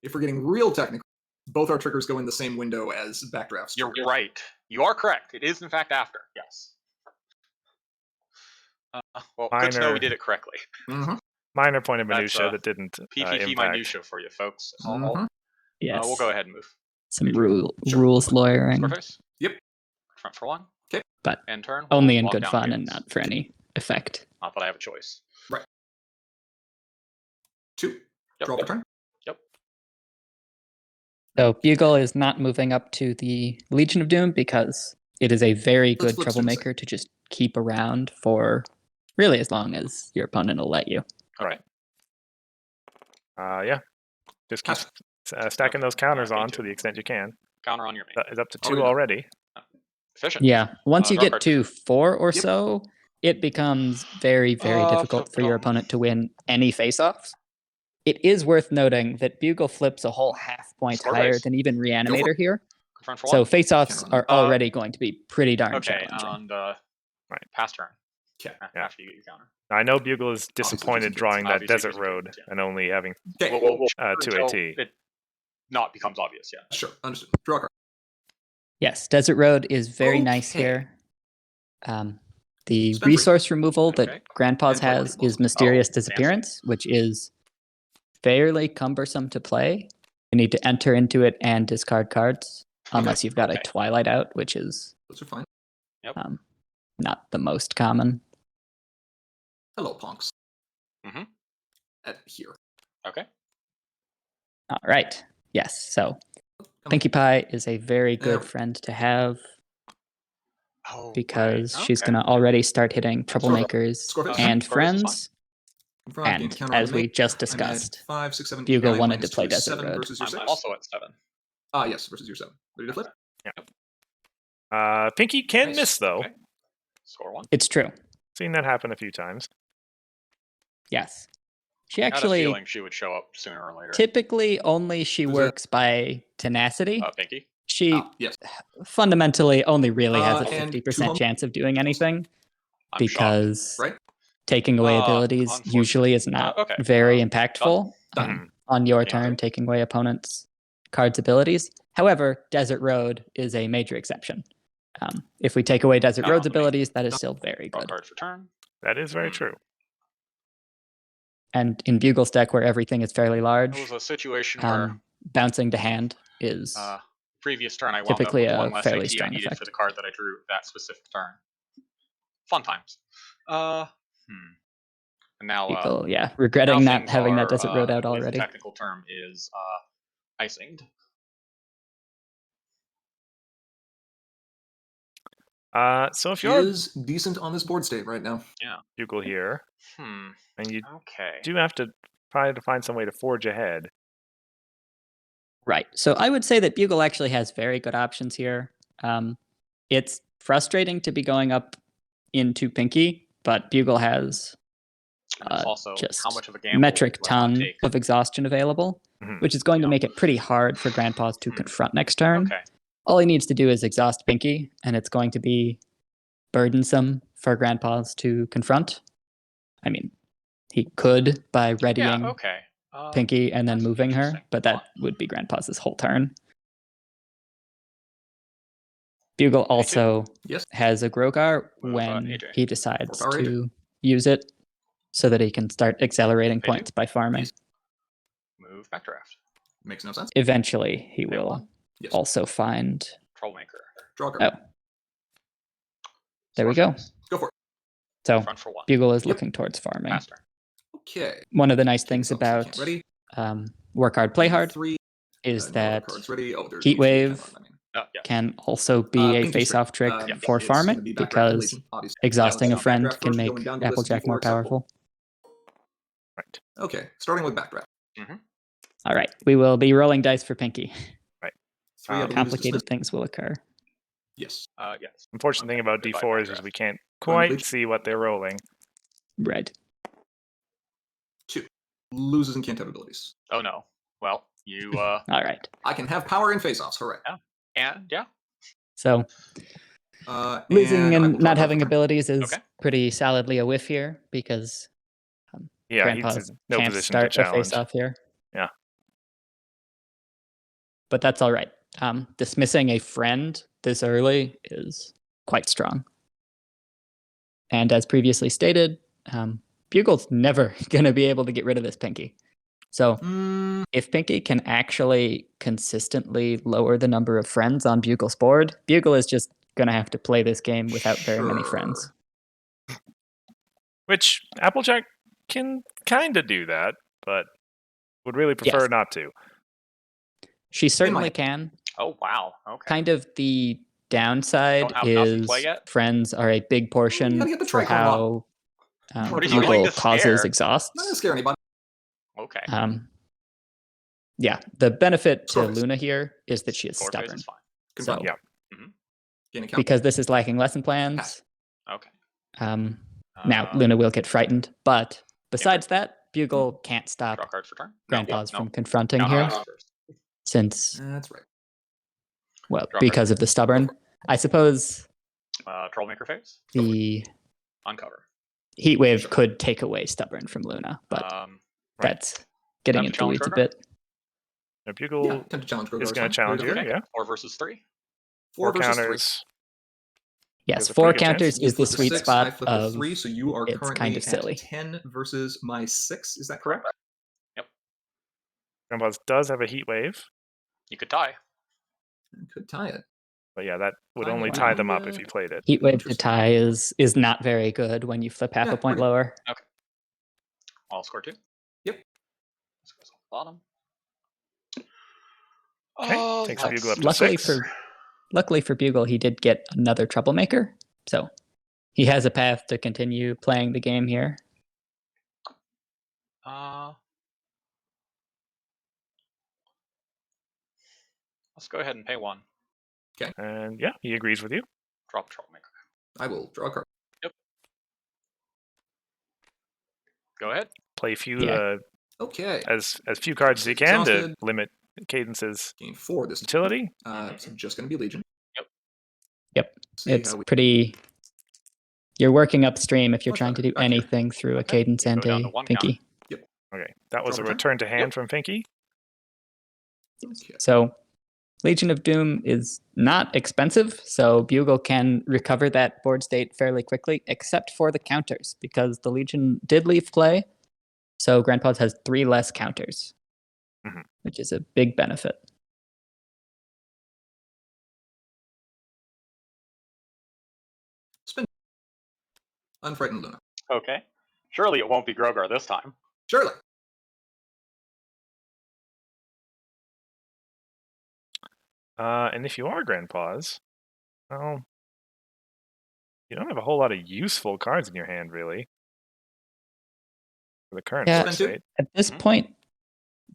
If we're getting real technical, both our triggers go in the same window as backdrafts. You're trigger. right. You are correct. It is in fact after. Yes. Well, good to know Minor- we did it correctly. Mhm. Minor point of That's, minutia that didn't PPP impact. minutia for you folks. Mhm. Yes. We'll go ahead and move. Some Sure. rules lawyering, Scarface. Yep. Front for one. but End turn. only we'll in lock good down fun and Cadence. not for any effect. Not that I have a choice. 2. Yep. Draw for turn. So Bugle is not moving up to the Legion of Doom because it is a very good flip troublemaker to just keep around for really as long as your opponent will let you. Right. Yeah. Just keep Pass. stacking those counters me on too. to the extent you can. Counter on your main. That is up to Already 2 done. already. Efficient. Yeah, once you draw get card. to 4 or Yep. so, it becomes very, very difficult for your opponent to win any face-offs. It is worth noting that Bugle flips a whole half point Score higher base. than even Reanimator here. Front for So one. face-offs Counter on are already going to be pretty darn Okay. challenging. And pass turn. Okay. Yeah. After you get your counter. I know Bugle is just disappointed in case. drawing that Obviously desert just in case, road yeah. and only having Okay. We'll 2 until AT. it not becomes obvious. Yeah. Sure. Understood. Draw a card. Yes, Desert Road is very nice Okay. here. The Spend 3. resource removal Okay. that Grandpa's And play has Orchard is Blossom. Mysterious fancy. Disappearance, which is fairly cumbersome to play. You need to enter into it and discard cards, unless you've got a Okay. Twilight out, which is Those are fine. not the most common. Hello, punks. Mhm. At here. Okay. All right. Yes. So Come Pinkie Pie is a very There good we- friend to have Oh, because right. she's Okay. going to already start hitting troublemakers Score face. and Score face is fine. friends. Frog gained And counter on as the we mate. just I'm at discussed, 5, 6, 7, Bugle 8, wanted to -2 play is Desert 7 Road. versus your I'm 6. also at 7. Yes, versus your 7. Ready to flip? Pinky can Nice. miss, though. Okay. Score 1. It's true. Seen that happen a few times. Yes. She I had a actually feeling she would show up sooner or later. typically only she Who's that? works by tenacity. Pinky. She Yes. fundamentally only really has a And 50% two chance of doing anything I'm because Right? taking away abilities unfortunately. usually is not Okay, very impactful done. on your Yeah. turn, taking away opponents' cards' abilities. However, Desert Road is a major exception. If we take away Desert Not Road's on the main. abilities, that is still very Draw good. cards for turn. That is very true. And in Bugle's deck, where everything is fairly It large, was a situation where bouncing to hand is previous turn I wound up typically with a one less fairly AP I strong needed for effect. the card that I drew that specific turn. Fun times. And now Bugle, now regretting not things having that are, Desert Road out at least already. the technical term is icinged. So if She you're is decent on this board state right now. Yeah. Bugle here, Hmm. and you Okay. do have to try to find some way to forge ahead. Right. So I would say that Bugle actually has very good options here. It's frustrating to be going up into Pinky, but Bugle has There's also just how much of a gamble metric do I want to ton take? of exhaustion available, Mhm. which is going to Yeah. make it pretty hard for Grandpaws to confront next turn. Okay. All he needs to do is exhaust Pinky, and it's going to be burdensome for Grandpaws to confront. I mean, he could by readying Yeah. Okay. Pinky and then that's moving her, interesting. but that would be Grandpa's whole turn. Bugle also Yes. has a Grogar Move, when AJ. he decides Four power to use it so that he can start accelerating AJ. points by farming. Yes. Move backdraft. Makes no sense. Eventually, he Hit will one. Yes. also find... Troublemaker. Draw a card. Oh, there we go. Source Go for it. So Front for 1. Bugle is Yep. looking towards farming. Faster. Okay. One of the nice King things Self, so you about can't ready. Work Hard, Play Hard 3 is no that cards ready. Oh, there's Heat no Wave counter on that, Yeah. can also be a Pinky face-off trick straight. for It's gonna farming be backdraft because Legion, obviously. exhausting Now a let's do friend backdraft can first, make going down the list, Applejack D4 more acceptable. powerful. Right. Okay, starting with backdraft. All right, we will be rolling dice for Pinky. 3, I believe, is Complicated dismissed. things will occur. Yes. Yes. Unfortunate thing about Goodbye, D4 is backdraft. we can't Going quite Legion. see what they're rolling. Right. 2. Loses and can't have abilities. Oh no. Well, you All right. I can have power in face-offs. Hooray. and yeah. So losing I will and draw not a having card. abilities is Okay. pretty solidly a whiff here because Yeah, Grandpa's he's in no can't position start to a challenge. face-off here. Yeah. But that's all right. Dismissing a friend this early is quite strong. And as previously stated, Bugle's never going to be able to get rid of this Pinky. So if Pinky can actually consistently lower the number of friends on Bugle's board, Bugle is just going to have to play this game without very many friends. Which Applejack can kind of do that, but would really prefer Yes. not to. She certainly can. Oh wow. Okay. Kind of the downside Don't have enough to play is yet? friends are a big portion gotta get the for tricon lock. how What are you going Bugle to causes scare? exhausts. Not gonna scare anybody. Okay. Yeah, the benefit to Score phase. Luna here is that she is Score phase stubborn. is fine. Confirm. So, Yeah. Gain a count. because this is lacking lesson plans, Pass. Okay. now Luna will get frightened. But besides that, Bugle can't stop Draw cards for turn. Grandpa's No, from confronting Counter here, cards first. since, That's right. well, Draw because of the stubborn. I suppose Troublemaker phase. the Uncover. Heat Wave could take away stubborn from Luna, but that's getting Time to into the challenge weeds a Grogar? bit. Now, Bugle Yeah, attempt to challenge Grogar. is going to challenge here, Okay. yeah. 4 versus 3. 4 versus 3. counters. Yes, There's a 4 pretty good chance. counters You is the flip sweet 6, I spot flip of the 3, so you are it's currently kind of at silly. 10 versus my 6. Is that correct? Grandpa's does have a heat wave, You could tie. Could tie it. but yeah, that would I only would tie be, them up if you played it. Heat Wave to Interesting. tie is not very good when you flip half Yeah, a point pretty- lower. I'll score 2. Yep. This goes on the bottom. Okay, takes let's Bugle up to Luckily 6. Luckily for Bugle, he did get another Troublemaker, so he has a path to continue playing the game here. Let's go ahead and pay 1. And yeah, he agrees with you. Drop Troublemaker. I will draw a card. Go ahead. Play few Yeah. Okay. as few cards as you can Exhausted. to limit Cadence's Gain 4 this time. utility. So just going to be Legion. Yep. See It's how we. pretty. You're working upstream if you're Much trying to better. do Back here. anything through a Okay, Cadence you and go down to a 1 Pinky. Okay, that was Drop a a return to hand from Pinky. Okay. So Legion of Doom is not expensive, so Bugle can recover that board state fairly quickly, except for the counters, because the Legion did leave play, so Grandpa's has 3 less counters, which is a big benefit. Spin. Unfrightened Luna. Okay. Surely it won't be Grogar this time. Surely. And if you are Grandpa's, well, you don't have a whole lot of useful cards in your hand, really, for the current Yeah. board state. At this point,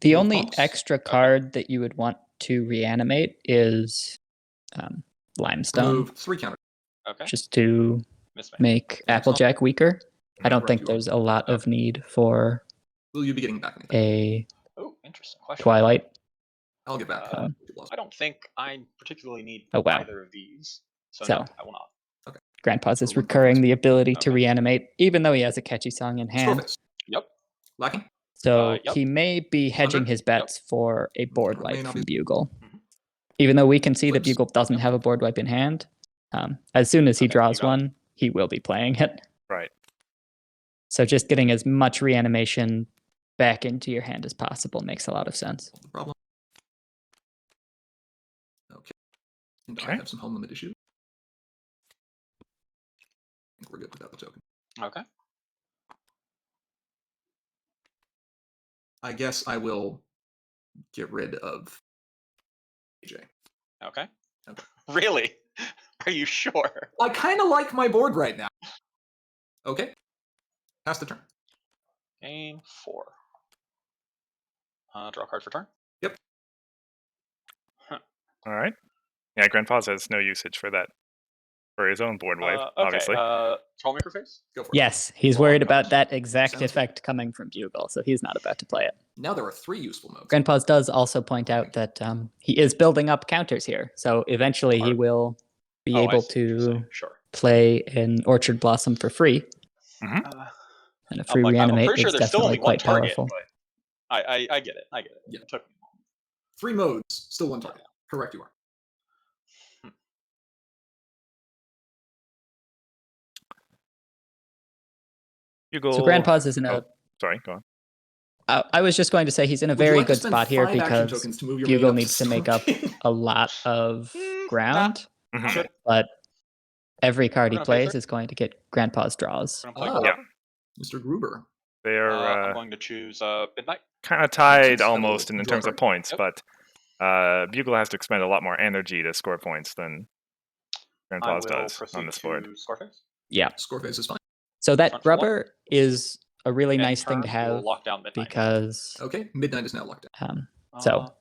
the Move only pumps. extra card that you would want to reanimate is Limestone, Remove 3 counters. Okay. just to Mismatch. make Applejack weaker. I don't Correct, think you are. there's a lot of need for Will you be getting back anything? a Oh, interesting question. Twilight. I'll get back. I don't think I particularly need Oh, wow. either of these. So, So. no, I will not. Grandpa's is For one recurring purpose. the ability to Okay. reanimate, even though he has a catchy song in hand. Scoreface. Yep. Lacking? So Yep. he may be hedging Under? his bets for a board May wipe not from be- Bugle. Mhm. Even though we can see that Flips. Bugle doesn't Yep. have a board wipe in hand, as soon as he Okay, draws you got it. one, he will be playing it. Right. So just getting as much reanimation back into your hand as possible makes a lot of sense. The problem. Okay. And I Okay. have some home limit issues. I think we're good without the token. Okay. I guess I will get rid of AJ. Okay. Okay. Really? Are you sure? I kind of like my board right now. Okay. Pass the turn. Game 4. Draw a card for turn. All right. Yeah, Grandpa's has no usage for that, for his own board wipe, Okay. obviously. Troublemaker face. Go for it. Yes, he's Well, worried I've about got- that exact Sounds good. effect coming from Bugle, so he's not about to play it. Now there are 3 useful modes. Grandpa's does also point out that he is building up counters here, so eventually he Art. will be Oh, I able see what you're to saying. Sure. play an Orchard Blossom for free, Uh, and a free I'm reanimate pretty sure is there's still definitely only one quite target, powerful. but I get it. I get it. Yeah. It took me a moment. 3 modes, still 1 target. Correct, you are. Bugle. So Grandpa's is in a. Sorry, go on. I was just going to say he's in a Would you very like to good spend spot here 5 action because tokens to move your Bugle main up needs to make up Stormking? a lot of ground, Mhm. Should- but every card We're he gonna play plays is going to get Grandpa's draws. I'm gonna play Oh, Yeah. Mr. Gruber. They're I'm going to choose Midnight. kind of tied sense. I will almost in draw a terms of card. points, Yep. but Bugle has to expend a lot more energy to score points than I Grandpa's will does proceed on this to board. Scoreface. Yeah. Scoreface is fine. So that Front for one. rubber is a really And nice thing to turn, we'll have lock down Midnight. because Okay, Midnight is now locked in. so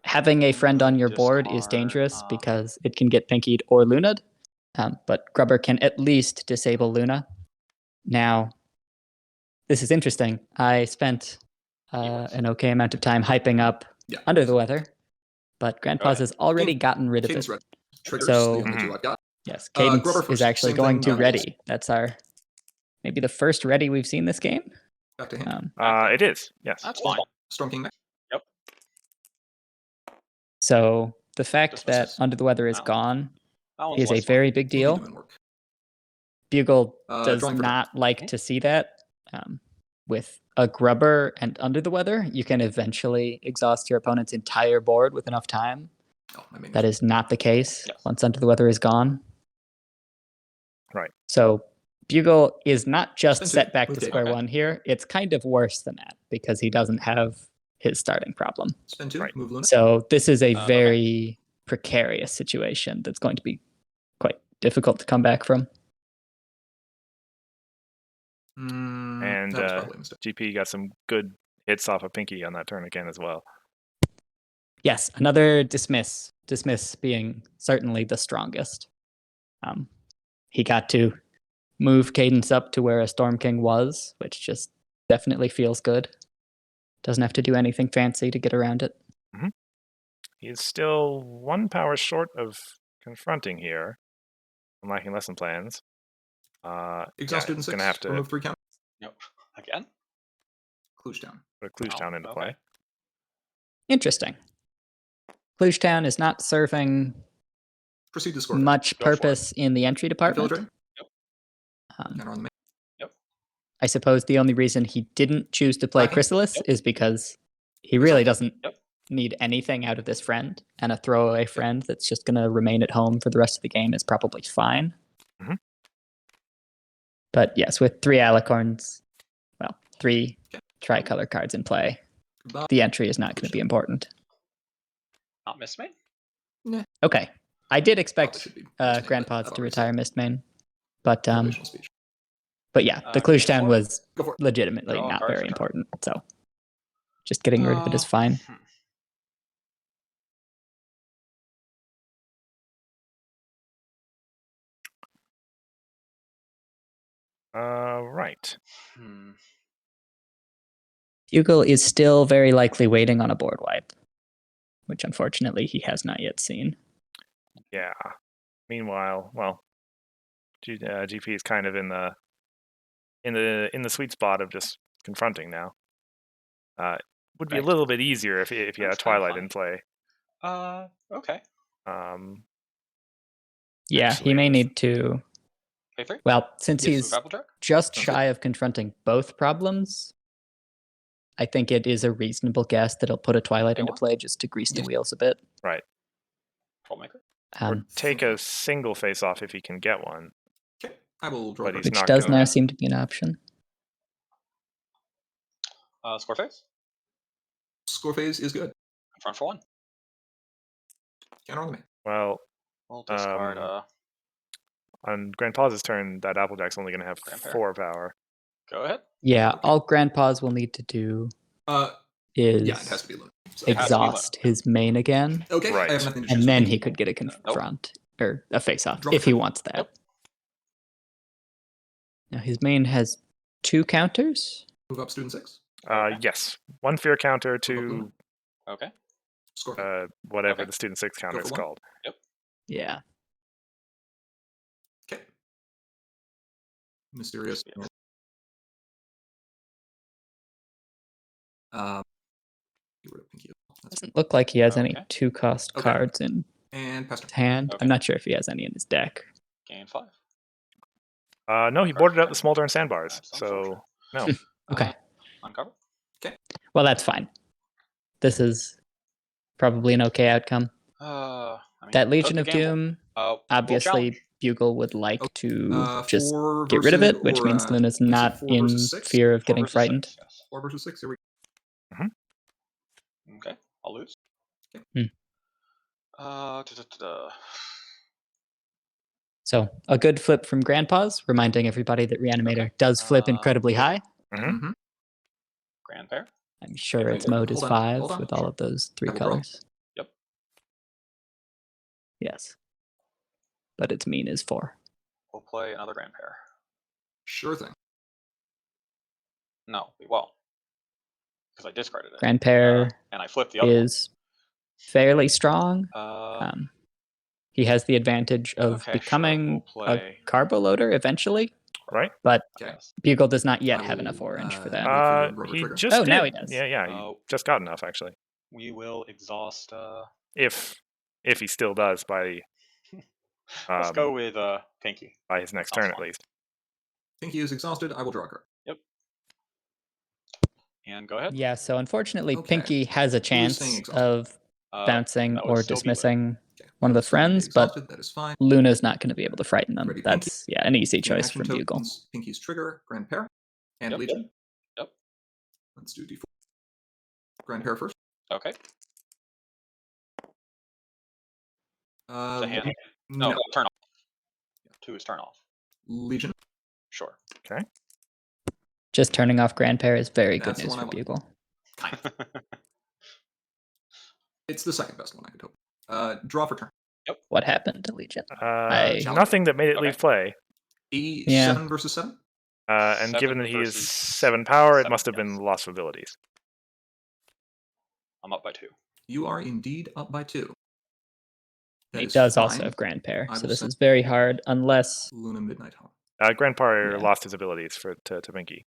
having a friend on your board is discard, dangerous because it can get pinkied or luna'd, but Grubber can at least disable Luna. Now, this is interesting. I spent an okay amount of time hyping up Yeah. Under the Weather, but Grandpa's ahead. has already gotten rid of Cadence it. red. Triggers, So- the only 2 I've got. Yes, Grubber Cadence first. is actually Same going thing, to down to ready. That's our maybe the first ready we've seen this game. Back to him. It is, yes. That's fine. Storm King next. So the fact Just that misses. Under the Weather is Wow. gone That one's is a less fun. very big Really deal. doing work. Bugle does drawing for not like to see that. With a Grubber and Under the Weather, you can eventually exhaust your opponent's entire board with enough time. Oh, my main That is not the case Yes. once Under the Weather is gone. Right. So Bugle is not just Spin two. set back to Move to eight. square Okay. one here. It's kind of worse than that because he doesn't have his starting problem. Spin 2, Right. move Luna. So this is a Okay. very precarious situation that's going to be quite difficult to come back from. And that was probably a mistake. GP got some good hits off of Pinky on that turn again as well. Yes, another dismiss. Dismiss being certainly the strongest. He got to move Cadence up to where a Storm King was, which just definitely feels good. Doesn't have to do anything fancy to get around it. He is still 1 power short of confronting here. I'm lacking lesson plans. Exhaust student he's 6. gonna have to remove 3 count. Yep. Again? Cluj Town. put Cluj Town into play. Interesting. Cluj Town is not serving Proceed to score. much Go for it. purpose in the entry department. Infiltrate. Um, Counter on the main. I suppose the only reason he didn't choose to play Lacking. Chrysalis Yep. is because he really doesn't Yep. need anything out of this friend, and a throwaway friend that's just going to remain at home for the rest of the game is probably fine. Mhm. But yes, with 3 alicorns, well, 3 tricolor cards in play, Goodbye. the entry is not going to be important. Not miss me? Okay, I did Probably expect should be Mistmane, but Grandpa's I've to already retire said Mistmane, but motivational speech. yeah, the Cluj Town Game was Go for it. legitimately Draw a not card very for turn. important, so just getting rid of it is fine. Right. Bugle is still very likely waiting on a board wipe, which unfortunately he has not yet seen. Yeah. Meanwhile, well, GP is kind of in the sweet spot of just confronting now. Would be a Right. little bit easier if you had a That's kinda Twilight fun. in play. Okay. Yeah, Actually, he may with- need to. Pay 3? Well, since Yes. he's Move Applejack? just Sounds shy of confronting both problems, I think it is a reasonable guess that he'll put a Twilight Okay, into well. play just to grease the Yeah. wheels a bit. Right. Troublemaker? Or take a single face off if he can get one. Okay. I will draw But a he's card. Which not does gonna- now seem to be an option. Score phase? Score phase is good. Front for 1. Counter on the main. Well, We'll discard on Grandpa's turn, that Applejack's only going to have Grandpa. 4 power. Go ahead. Yeah, Okay. all Grandpa's will need to do is Yeah, it has to be Luna. So. It has to be exhaust his main again, Okay, Right. I have nothing to choose and then from. he could get a confront or a face off Draw if he card. wants that. Yep. Now his main has 2 counters. Move up student 6. Okay. Yes. 1 fear counter Move up to Luna. Okay. Score phase. whatever Okay. the student 6 counter for is 1. called. Yeah. Okay. Mysterious. Yes. Get rid of Pinky. That's Doesn't look like he has any Okay. 2-cost Okay. cards in and pass turn. his hand. Okay. I'm not sure if he has any in his deck. Gain 5. No, he boarded out the smoldering sandbars. That's So, no. Okay. Uncover. Well, that's fine. This is probably an okay outcome. I mean, That took Legion the of gamble. Doom, We'll obviously, challenge. Bugle would like to just 4 get rid of versus- it, which or, means Luna's let's see, not 4 in versus 6? fear of 4 getting versus frightened. 6, yes. 4 versus 6. Here we Okay. I'll lose. Okay. Da-da-da-da. So a good flip from Grandpa's, reminding everybody that Reanimator Okay. does flip incredibly okay. high. Mhm. Mhm. Grand pair. I'm sure Okay, its hold mode is on, 5 hold on, with all sure. of those 3 Have a draw. colors. Yep. Yes. But its mean is 4. We'll play another grand pair. Sure thing. No, we won't. Because I discarded it. Grand pair and I flipped the other is fairly strong. one. He has the advantage of Okay, sure, becoming we'll a play- carbo loader eventually, Right? but Okay. Yes. Bugle does not yet I have will, enough orange for wait that. for your rubber He trigger. just Oh, now did. he does. Yeah, he Oh. just got enough, actually. We will exhaust. If he still does by Let's go with Pinky. by his next Sounds turn, at fun. least. Pinky is exhausted. I will draw a card. And go ahead. Yeah, so unfortunately, Okay. Pinky has a Who is staying chance exhausted? of bouncing that would or still be dismissing Okay. one of the Luna's staying friends, but exhausted. That is fine. Luna's not going to be able to frighten them. Ready, That's an easy Gain choice action from Bugle. tokens, Pinky's trigger, grand pair, and Yep. Legion. Yep. Let's do D4. Grand pair first. Okay. It's a hand. No. Turn off. 2 is turn off. Legion. Sure. Okay. Just turning off Grandpair is very good That's the news one I for want. Bugle. Kind of. It's the second best one I could hope. Draw for turn. What happened to Legion? I- Nothing that made it Okay. leave play. Yeah. 7 versus 7? And given 7 that he is versus 7 power, it 7, must have yes. been loss of abilities. I'm up by 2. You are indeed up by 2. That He is does also fine. have Grandpair, I so will this send- is very hard unless. Luna Midnight Home. Grandpa Yeah. lost his abilities to Pinky.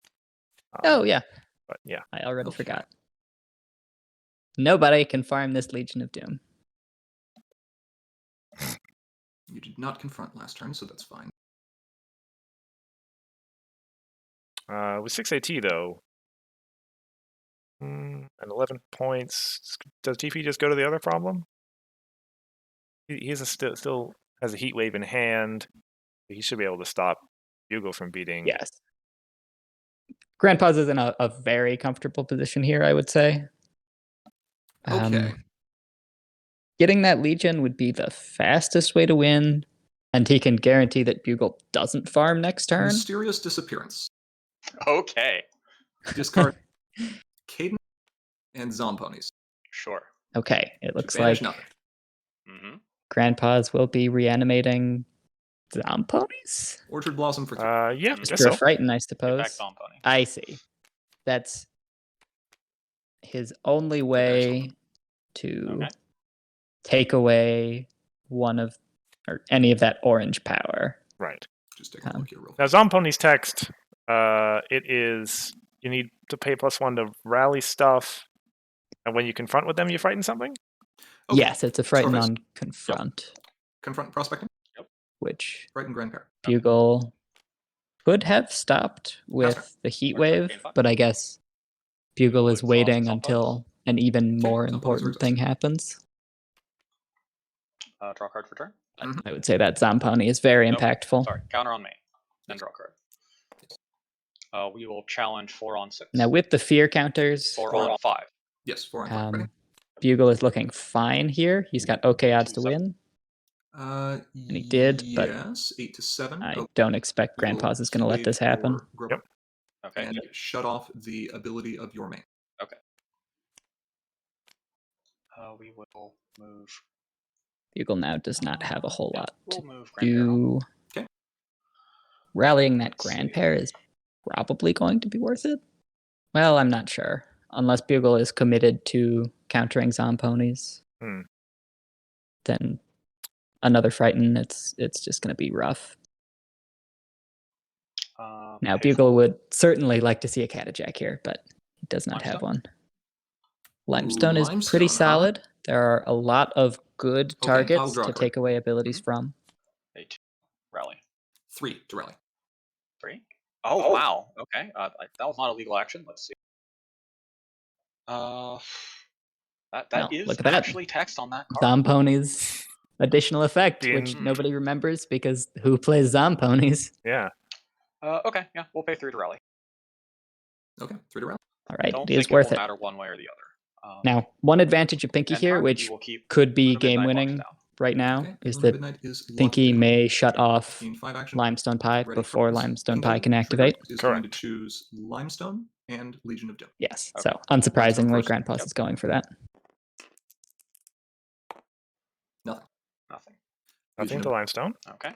Oh yeah, But yeah. I already Okay. forgot. Nobody can farm this Legion of Doom. You did not confront last turn, so that's fine. With 6 AT, though, and 11 points, does TP just go to the other problem? He has still has a heat wave in hand. He should be able to stop Bugle from beating. Yes. Grandpa's is in a very comfortable position here, I would say. Okay. Getting that Legion would be the fastest way to win, and he can guarantee that Bugle doesn't farm next turn. Mysterious Disappearance. Okay. Discard Caden and Zomponies. Sure. Okay, it looks Banish like nothing. Mm-hmm. Grandpa's will be reanimating Zomponies? Orchard Blossom for 3. Yeah, Just guess for a so. frighten, I Get back suppose. Zompony. I see. That's his only back way to Okay. take away one of or any of that orange power. Right. Just take a look here real Now, quick. Zompony's text, it is you need to pay +1 to rally stuff, and when you confront with them, you frighten something? Okay. Yes, it's a frighten Scarface? on confront, Confront Prospecting. which Frighten Grandparent. Bugle could have stopped with the heat Where's our wave, gain five? but I guess Bugle is exhaust waiting Zomponies? until an even more Zomponies are important exhausted. thing happens. Draw card for turn. But Mhm. I would say that Zompony is very Nope. impactful. Sorry, counter on me. Then draw a card. We will challenge 4 on 6. Now with the fear counters, 4 on 5. Yes, 4 on 5. Ready? Bugle is looking fine here. He's got okay odds to 2-7. win. he did, but yes, 8 to 7. I Oh, don't expect we will Grandpa's is going to heat let wave this happen. for Grubber Yep. Okay. And shut off the ability of your main. We will move. Bugle now does not have a whole Yeah, lot we'll to move Grandparent on. do. Okay. Rallying that Let's see. Grandpair is probably going to be worth it. Well, I'm not sure. Unless Bugle is committed to countering Zomponies, then another frighten, it's just going to be rough. Now, Pay Bugle for would certainly like to see a Catajack here, but he does not have one. Limestone is pretty Limestone, huh? solid. There are a lot of good Okay, I'll targets draw a to card. take away abilities from. 8. Rally. 3 to rally. 3. Oh, wow. Okay. That was not a legal action. Let's see. That Well, is look at that. actually text on that card. Zomponies additional effect, The which in- nobody remembers because who plays Zomponies? Yeah. Okay. Yeah, we'll pay 3 to rally. Okay, 3 to rally. All right, Don't it is think worth it will it. matter one way or the other. Now, one advantage of Pinky end here, turn, which we will keep could be Luna Midnight game locked winning down. right now, Okay, is Luna that Midnight is locked Pinky down. may shut off Gain 5 action. Limestone Pie Ready for before this. Limestone Bingo. Pie can Trigger activate. is going to Correct. choose Limestone and Legion of Doom. Yes, Okay. so unsurprisingly, first. Grandpa's Yep. is going for that. Nothing. Nothing. Nothing Legion to of- limestone. Okay.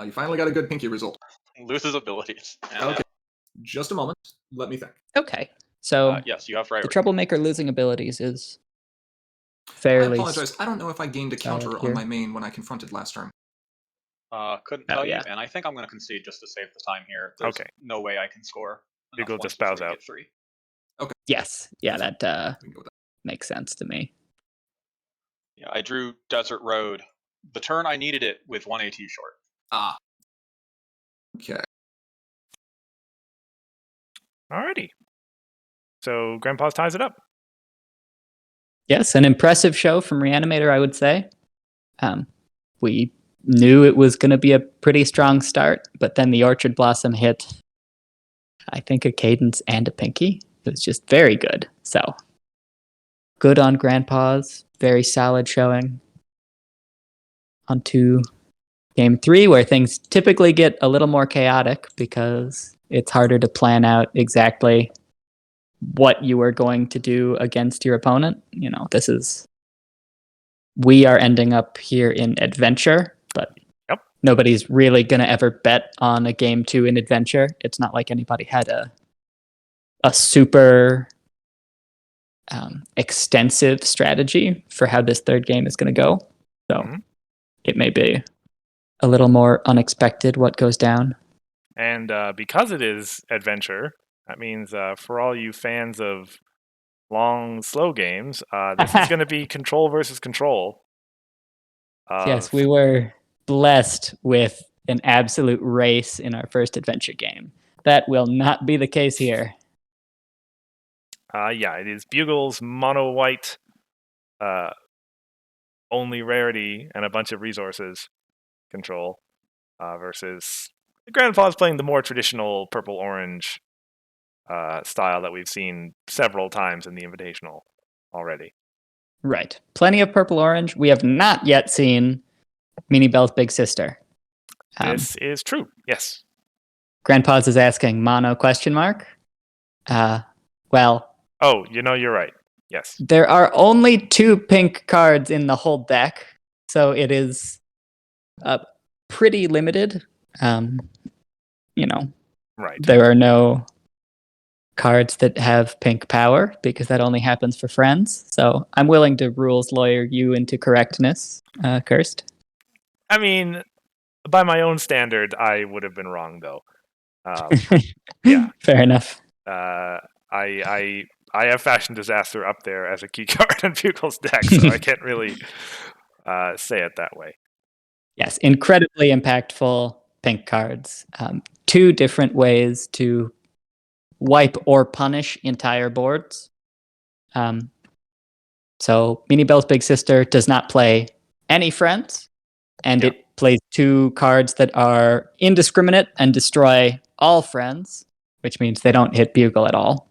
You finally got a good Pinky result. Loses abilities. And, Okay. Just a moment. Let me think. Okay, so yes, you have the priority. Troublemaker losing abilities is I fairly. apologize. I don't know if I gained a counter here. on my main when I confronted last turn. Couldn't Oh, tell yeah. you, and I think I'm going to concede just to save the time here. There's Okay. no way I can score. enough Bugle points just before bows you out. get 3. Yes, yeah, That's that We can go with that. makes sense to me. Yeah, I drew Desert Road. The turn I needed it with 1 AT short. Ah. Okay. Alrighty. So Grandpa's ties it up. Yes, an impressive show from Reanimator, I would say. We knew it was going to be a pretty strong start, but then the Orchard Blossom hit, I think, a Cadence and a Pinky. It was just very good. So, good on Grandpa's. Very solid showing. On to game 3, where things typically get a little more chaotic because it's harder to plan out exactly what you are going to do against your opponent. We are ending up here in adventure, but nobody's really going to ever bet on a game 2 in adventure. It's not like anybody had a super extensive strategy for how this third game is going to go. So it may be a little more unexpected what goes down. And because it is adventure, that means for all you fans of long, slow games, this is going to be control versus control. Yes, we were blessed with an absolute race in our first adventure game. That will not be the case here. It is Bugle's mono white, only rarity and a bunch of resources control versus Grandpa's playing the more traditional purple orange style that we've seen several times in the Invitational already. Right. Plenty of purple orange. We have not yet seen Meanie Belle's big sister. This is true. Yes. Grandpa's is asking mono ? Well. Oh, you're right. Yes. There are only 2 pink cards in the whole deck, so it is pretty limited. Right. There are no cards that have pink power because that only happens for friends. So I'm willing to rules lawyer you into correctness, Kirst. I mean, by my own standard, I would have been wrong, though. Yeah. Fair enough. I have Fashion Disaster up there as a key card in Bugle's deck, so I can't really say it that way. Yes, incredibly impactful pink cards. 2 different ways to wipe or punish entire boards. So Meanie Belle's big sister does not play any friends, and it plays 2 cards that are indiscriminate and destroy all friends, which means they don't hit Bugle at all.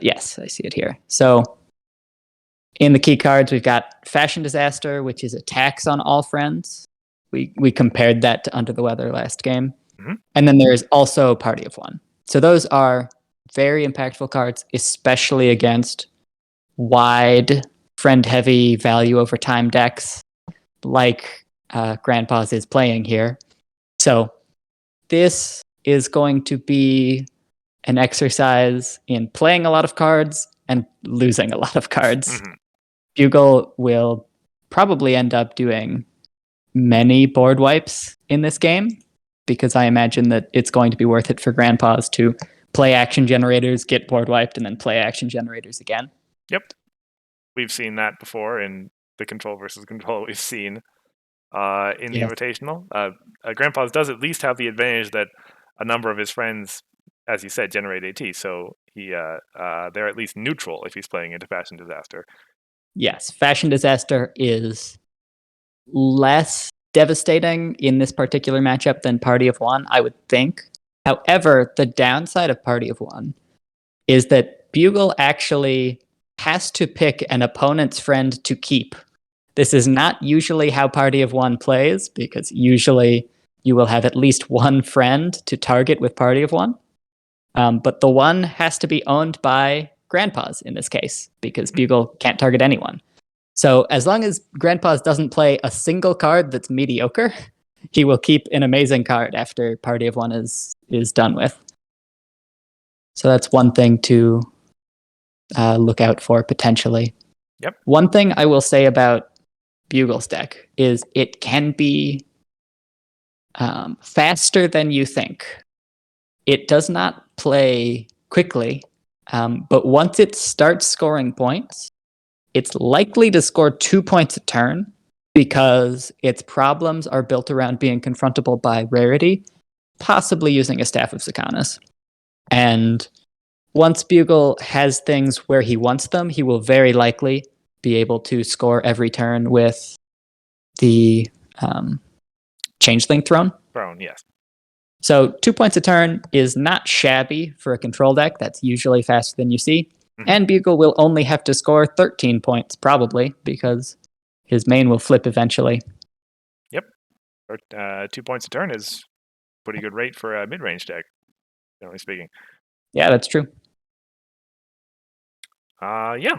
Yes, I see it here. So in the key cards, we've got Fashion Disaster, which is a tax on all friends. We compared that to Under the Weather last game. And then there's also Party of One. So those are very impactful cards, especially against wide, friend-heavy, value over time decks like Grandpa's is playing here. So this is going to be an exercise in playing a lot of cards and losing a lot of cards. Bugle will probably end up doing many board wipes in this game, because I imagine that it's going to be worth it for Grandpa's to play action generators, get board wiped, and then play action generators again. Yep. We've seen that before in the control versus control we've seen in the Invitational. Grandpa's does at least have the advantage that a number of his friends, as you said, generate AT, so they're at least neutral if he's playing into Fashion Disaster. Yes, Fashion Disaster is less devastating in this particular matchup than Party of One, I would think. However, the downside of Party of One is that Bugle actually has to pick an opponent's friend to keep. This is not usually how Party of One plays, because usually you will have at least one friend to target with Party of One. But the one has to be owned by Grandpa's in this case, because Bugle can't target anyone. So as long as Grandpa's doesn't play a single card that's mediocre, he will keep an amazing card after Party of One is done with. So that's one thing to look out for potentially. Yep. One thing I will say about Bugle's deck is it can be faster than you think. It does not play quickly, but once it starts scoring points, it's likely to score 2 points a turn, because its problems are built around being confrontable by rarity, possibly using a Staff of Sakanas. And once Bugle has things where he wants them, he will very likely be able to score every turn with the Changeling Throne. Yes. So 2 points a turn is not shabby for a control deck. That's usually faster than you see. And Bugle will only have to score 13 points, probably, because his main will flip eventually. 2 points a turn is pretty good rate for a mid-range deck, generally speaking. Yeah, that's true. Yeah.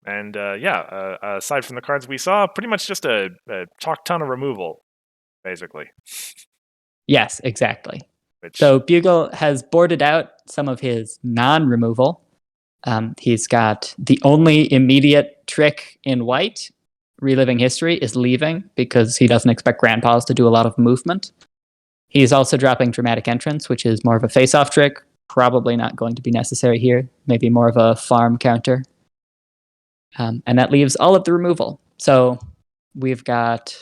And aside from the cards we saw, pretty much just a chalk ton of removal, basically. Yes, exactly. Which, So Bugle has boarded out some of his non-removal. He's got the only immediate trick in white, Reliving History, is leaving because he doesn't expect Grandpa's to do a lot of movement. He's also dropping Dramatic Entrance, which is more of a face-off trick. Probably not going to be necessary here. Maybe more of a farm counter. And that leaves all of the removal. So we've got,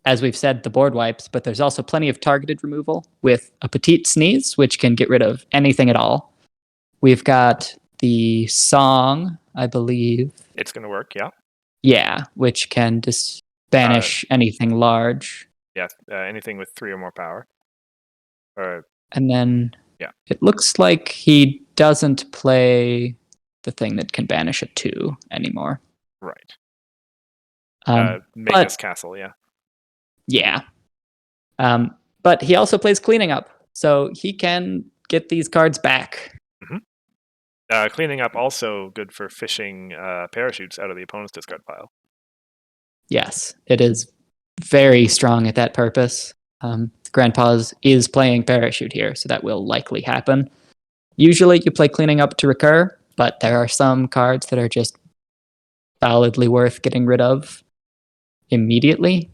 as we've said, the board wipes, but there's also plenty of targeted removal with a Petite Sneeze, which can get rid of anything at all. We've got the Song, I believe. it's going to work, yeah. Yeah, which can just banish anything large. Yeah, anything with 3 or more power. And then yeah, it looks like he doesn't play the thing that can banish a 2 anymore. Right. Magus Castle, yeah. Yeah. But he also plays Cleaning Up, so he can get these cards back. Mm-hmm. Cleaning Up also good for fishing parachutes out of the opponent's discard pile. Yes, it is very strong at that purpose. Grandpa's is playing Parachute here, so that will likely happen. Usually you play Cleaning Up to recur, but there are some cards that are just solidly worth getting rid of immediately.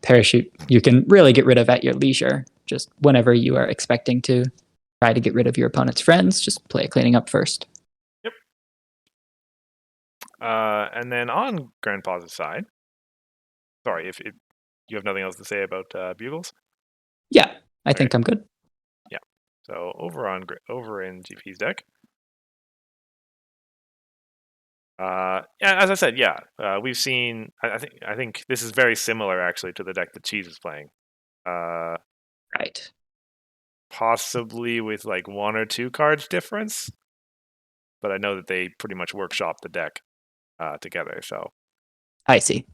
Parachute you can really get rid of at your leisure. Just whenever you are expecting to try to get rid of your opponent's friends, just play Cleaning Up first. Yep. And then on Grandpa's side, sorry, if you have nothing else to say about Bugles? Yeah, I think I'm good. Yeah. So over in GP's deck, yeah, as I said, yeah, we've seen. I think this is very similar actually to the deck that Cheese is playing. Right. Possibly with like 1 or 2 cards difference, but I know that they pretty much workshop the deck together. So I see.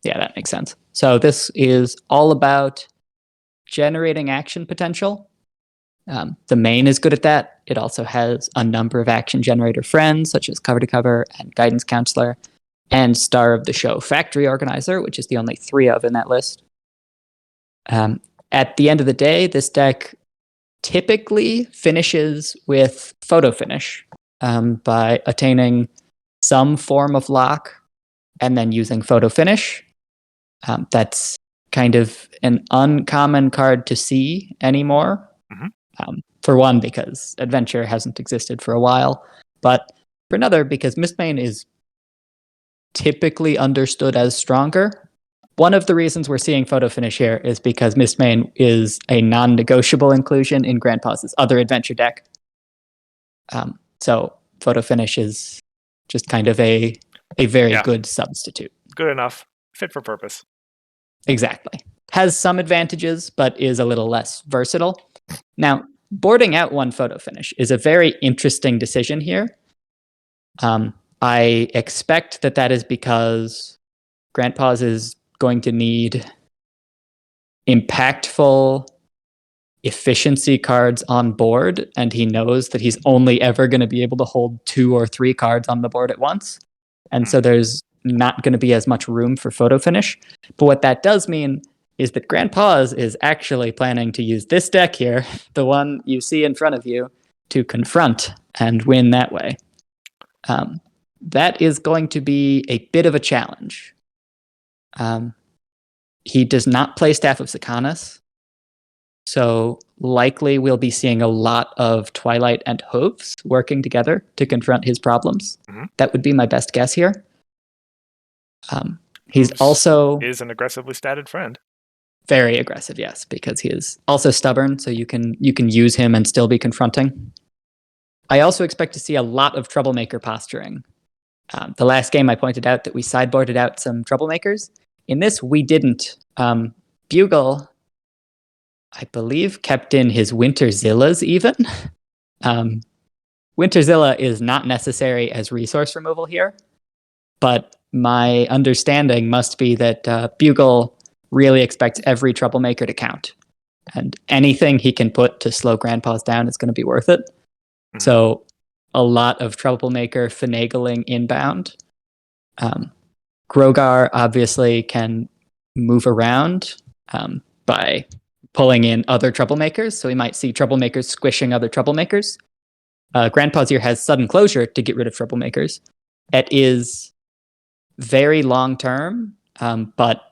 Yeah, that makes sense. So this is all about generating action potential. The main is good at that. It also has a number of action generator friends, such as Cover to Cover and Guidance Counselor, and Star of the Show Factory Organizer, which is the only 3 of in that list. At the end of the day, this deck typically finishes with Photo Finish by attaining some form of lock and then using Photo Finish. That's kind of an uncommon card to see anymore. Mm-hmm. For one, because Adventure hasn't existed for a while, but for another, because Mistbane is typically understood as stronger. One of the reasons we're seeing Photo Finish here is because Mistbane is a non-negotiable inclusion in Grandpa's other Adventure deck. So Photo Finish is just kind of a very good substitute. Good enough, fit for purpose. Exactly. Has some advantages, but is a little less versatile. Now, boarding out 1 Photo Finish is a very interesting decision here. I expect that is because Grandpa's is going to need impactful efficiency cards on board, and he knows that he's only ever going to be able to hold 2 or 3 cards on the board at once. And so there's not going to be as much room for Photo Finish. But what that does mean is that Grandpa's is actually planning to use this deck here, the one you see in front of you, to confront and win that way. That is going to be a bit of a challenge. He does not play Staff of Sakanas, so likely we'll be seeing a lot of Twilight and Hooves working together to confront his problems. Mm-hmm. That would be my best guess here. He's also is an aggressively statted friend. Very aggressive, yes, because he is also stubborn, so you can use him and still be confronting. I also expect to see a lot of Troublemaker posturing. The last game I pointed out that we sideboarded out some Troublemakers. In this, we didn't. Bugle, I believe, kept in his Winterzillas even. Winterzilla is not necessary as resource removal here, but my understanding must be that Bugle really expects every troublemaker to count. And anything he can put to slow Grandpa's down is going to be worth it. Mhm. So a lot of troublemaker finagling inbound. Grogar obviously can move around by pulling in other troublemakers. So we might see troublemakers squishing other troublemakers. Grandpa's here has sudden closure to get rid of troublemakers. It is very long term, but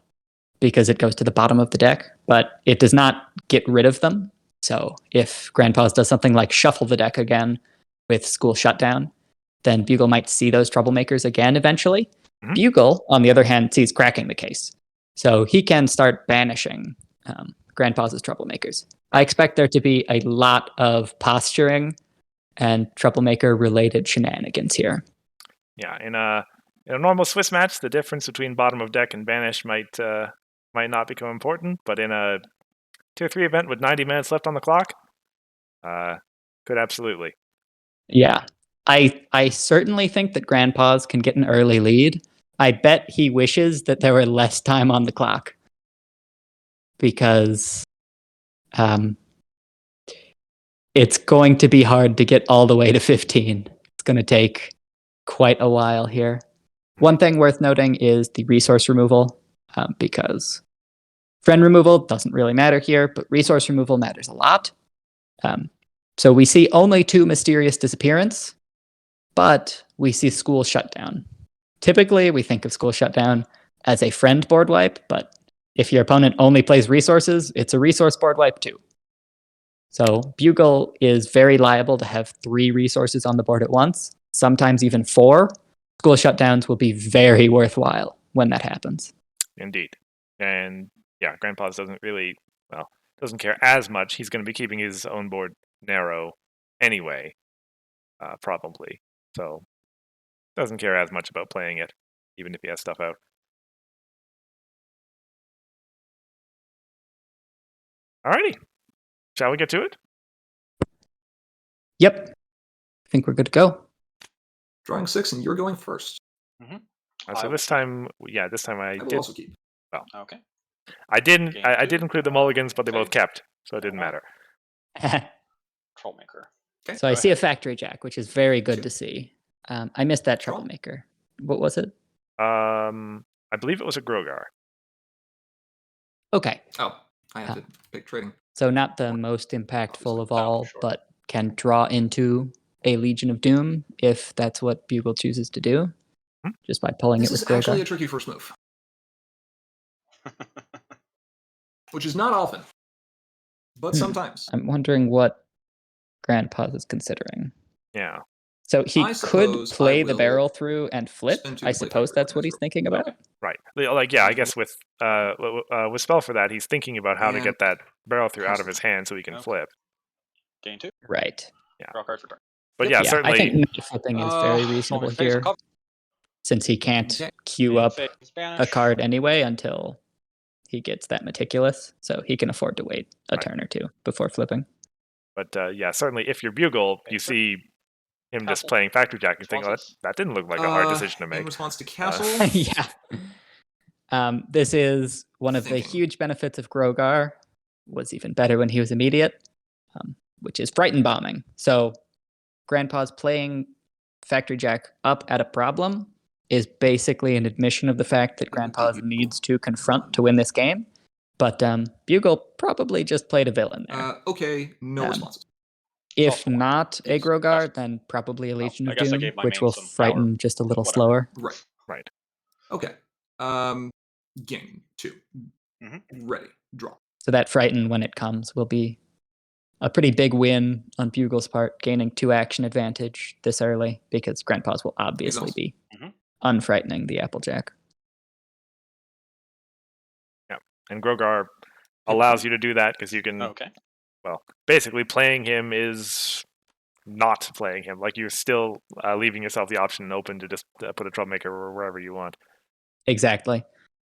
because it goes to the bottom of the deck, but it does not get rid of them. So if Grandpa's does something like shuffle the deck again with School Shutdown, then Bugle might see those troublemakers again eventually. Mhm. Bugle, on the other hand, sees cracking the case. So he can start banishing Grandpa's troublemakers. I expect there to be a lot of posturing and troublemaker-related shenanigans here. Yeah, in a normal Swiss match, the difference between bottom of deck and banish might not become important, but in a tier 3 event with 90 minutes left on the clock, could absolutely. Yeah, I certainly think that Grandpa's can get an early lead. I bet he wishes that there were less time on the clock because it's going to be hard to get all the way to 15. It's going to take quite a while here. One thing worth noting is the resource removal, because friend removal doesn't really matter here, but resource removal matters a lot. So we see only 2 mysterious disappearance, but we see School Shutdown. Typically, we think of School Shutdown as a friend board wipe, but if your opponent only plays resources, it's a resource board wipe too. So Bugle is very liable to have 3 resources on the board at once, sometimes even 4. School Shutdowns will be very worthwhile when that happens. Indeed. And yeah, Grandpa's doesn't care as much. He's going to be keeping his own board narrow anyway, probably. So doesn't care as much about playing it, even if he has stuff out. Alrighty. Shall we get to it? Yep. I think we're good to go. Drawing 6, and you're going first. So this time I I will did. also keep. Okay. I didn't. Game I 2. did include the mulligans, but they both kept, so it didn't matter. Troublemaker. Okay. So I Go see a ahead. factory jack, which is very good 2. to see. I missed that Draw. troublemaker. What was it? I believe it was a Grogar. Okay. Oh, I have to pick trading. So not the most impactful of Oh, all, sure. but can draw into a Legion of Doom if that's what Bugle chooses to do, just by pulling This it with is actually Grogar. a tricky first move, which is not often, but sometimes. I'm wondering what Grandpa is considering. Yeah. So he I could suppose play I the will barrel through and flip. spend 2 I to play suppose Factory that's what he's Organizer. thinking about. Okay. Right. Like, yeah, I guess with Spell for that, he's thinking about how to And get that barrel through out of pass his hand so he can Okay. flip. Game 2. Right. Draw cards for turn. But Yep. yeah, Yeah, certainly. I think not flipping is very Show me reasonable face here, and cover. since he can't Okay. queue up Face, a Spanish. card anyway until he gets that Meticulous, so he can afford to wait a Right. turn or 2 before flipping. But yeah, certainly if you're Bugle, you see him just Castle. playing Factory Jack, you think, oh, Responses? that didn't look like a hard decision to In make. response to Castle, Yeah. This is one of the Thinking. huge benefits of Grogar. Was even better when he was immediate, which is Frighten Bombing. So Grandpa's playing Factory Jack up at a problem is basically an admission of the fact that Grandpa needs to confront to win this game. But Bugle probably just played a villain there. okay, no responses. If Oh, not a it's Grogar, classic. then probably a Legion I of guess I Doom, gave my which main will some frighten power. just a little Whatever. slower. Right. Right. Okay. Game 2. Ready. Draw. So that frighten when it comes will be a pretty big win on Bugle's part, gaining 2 action advantage this early, because Grandpa's will obviously be unfrightening the Applejack. Yeah. And Grogar allows you to do that because you can, Okay. well, basically playing him is not playing him. Like you're still leaving yourself the option open to just put a troublemaker wherever you want. Exactly.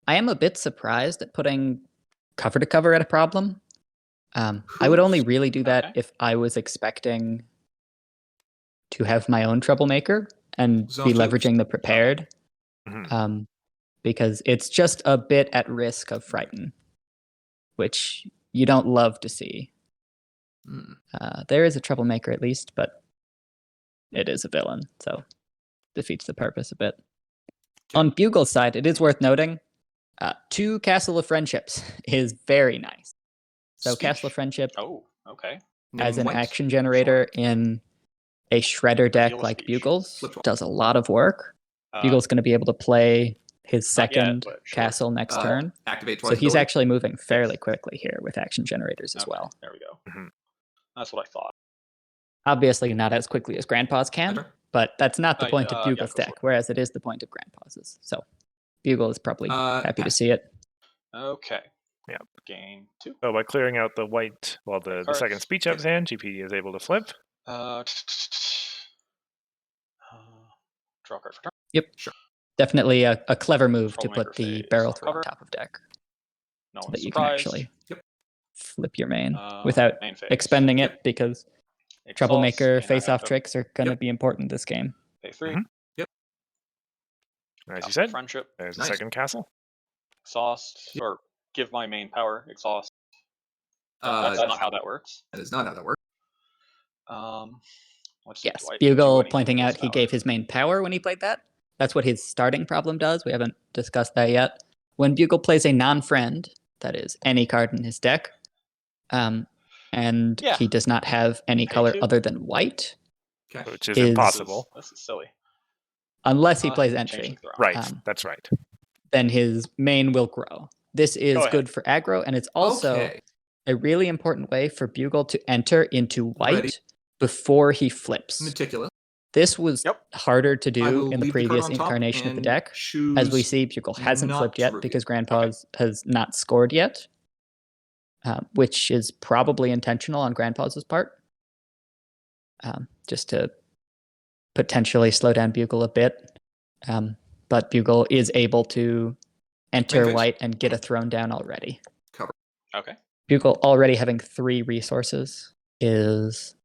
I am a bit surprised at putting cover to cover at a problem. I would only really do that if I was expecting to have my own troublemaker and Zone be two. leveraging the prepared. Mhm. because it's just a bit at risk of Frighten, which you don't love to see. There is a Troublemaker at least, but it is a villain, so defeats the purpose a bit. On Bugle's side, it is worth noting, 2 Castle of Friendships is very nice. So Speech. Castle of Friendship Oh, okay. as an White. action generator in a Shredder deck Reveal a like speech. Bugle's Flip 12. does a lot of work. Uh, Bugle's going to be able to play his Not yet, second but sure. castle next turn. Activate So twice. he's ability. actually moving fairly quickly here with action generators as Okay, well. There we go. Mhm. That's what I thought. Obviously not as quickly as Grandpa's can, Enter. but that's not the point of yeah, Bugle's go for deck, it. whereas it is the point of Grandpa's. So Bugle is probably happy to pass. see it. Okay. Yeah. Gain 2. So by clearing out the white, well, the cards. second speech out of his hand, GP is able to flip. Draw a card for turn. Yep. Sure. Definitely a clever move to Troublemaker put the phase barrel off through on cover. top of deck No so one's that you can surprised. actually Yep. flip your main without Main phase. expending Yep. it, because Exhaust, Troublemaker and I face-off have to tricks are going to Yep. be important this game. Pay 3. Mhm. Yep. As you Castle said, Friendship. there's the Nice. second castle. Exhaust. Yep. Or give my main power. Exhaust. That's not how that works. That is not how that works. Let's see, Yes, do I do Bugle anything pointing with out this he power? gave his main power when he played that. That's what his starting problem does. We haven't discussed that yet. When Bugle plays a non-friend, that is any card in his deck, and Yeah. he does not have any Pay color 2. other than white, Okay. Which is Is- impossible. This is silly. unless he plays Changing entry, the round. Right, that's right. then his main will grow. This is ahead. good for aggro, and it's also Okay. a really important way for Bugle to enter into white Ready. before he flips. Meticulous. This was Yep. harder to I do will in the leave the card previous on top incarnation of the and deck. choose As we see, Bugle hasn't not flipped to yet reveal. because Grandpa's has not scored yet, which is probably intentional on Grandpa's part, just to potentially slow down Bugle a bit. But Bugle is able to enter phase. white and get a throne down already. Cover. Okay. Bugle already having 3 resources is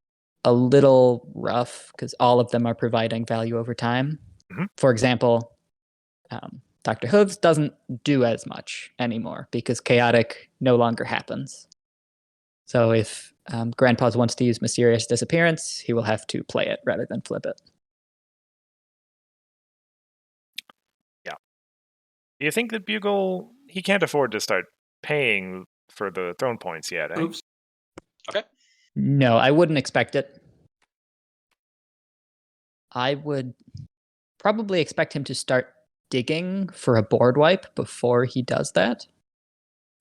a little rough because all of them are providing value over time. Mhm. For example, Dr. Hooves doesn't do as much anymore because chaotic no longer happens. So if Grandpa's wants to use Mysterious Disappearance, he will have to play it rather than flip it. Do you think that Bugle, he can't afford to start paying for the throne points yet, eh? Oops. No, I wouldn't expect it. I would probably expect him to start digging for a board wipe before he does that.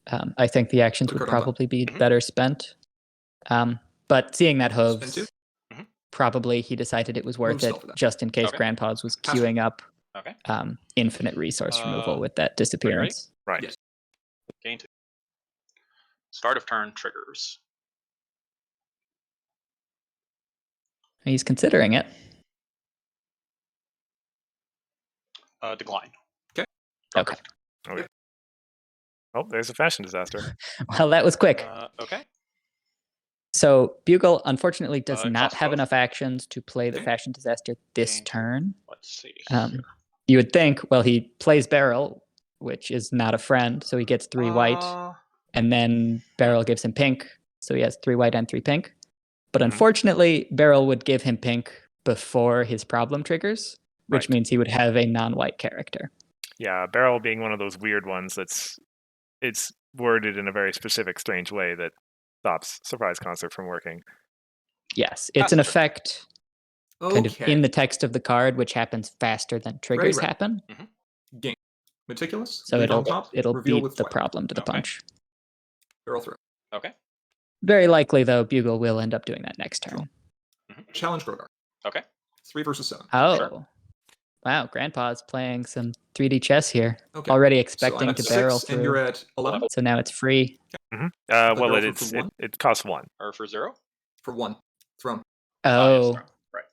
I think the actions Put would card on top. probably be Mhm. better spent. But seeing that Spend Hooves, 2. Mhm. probably he decided it was worth Move it spell for that. just in case Okay. Grandpa's was Pass queuing up Okay. infinite resource removal with that disappearance. Right. Yes. Gain 2. Start of turn triggers. He's considering it. Decline. Okay. Draw Okay. card. Okay. Oh, there's a fashion disaster. Well, that was quick. Okay. So Bugle unfortunately does It not costs have both. enough actions to play the Okay. fashion disaster this Gain 2. turn. Let's see. You would think, well, he plays Barrel, which is not a friend, so he gets 3 white, and then Barrel gives him pink, so he has 3 white and 3 pink. But Mhm. unfortunately, Barrel would give him pink before his problem triggers, which Right. means he would have a non-white character. Yeah, Barrel being one of those weird ones it's worded in a very specific, strange way that stops Surprise Concert from working. Yes, it's an Passenger. effect kind of Okay. in the text of the card, which happens faster than triggers ready. happen. Game. Meticulous. So Leave on it'll top. it'll reveal beat with the white. problem to the Okay. punch. Barrel through. Okay. Very likely, though, Bugle will end up doing that next turn. Challenge Grogar. Okay. 3 versus 7. Oh, Sure. wow! Grandpa's playing some 3D chess here. Okay. Already So I'm expecting at to 6, barrel and you're through. at 11 So now it's free. Well, barrel it, for it's, 1? it costs 1. Or for 0? for 1. Throne. Oh, Yes, no. Right.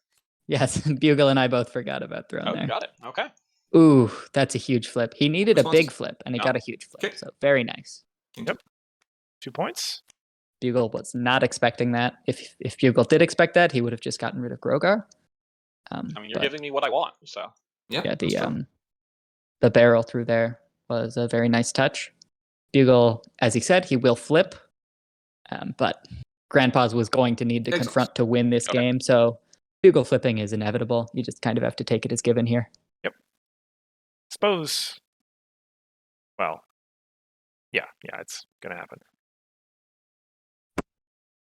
yes. Bugle and I both forgot about throne Oh, there. got it. Okay. Ooh, that's a huge flip. He needed a Responses? big flip, and he No. got a huge flip. Okay. So very nice. King Yep. 2. 2 points. Bugle was not expecting that. If Bugle did expect that, he would have just gotten rid of Grogar. I mean, you're But giving me what I want, so. Yeah. yeah, that's fine. the barrel through there was a very nice touch. Bugle, as he said, he will flip, but Grandpa's was going to need to Exhaust. confront to win this Okay. game, so Bugle flipping is inevitable. You just kind of have to take it as given here. Suppose. Well. Yeah, it's gonna happen.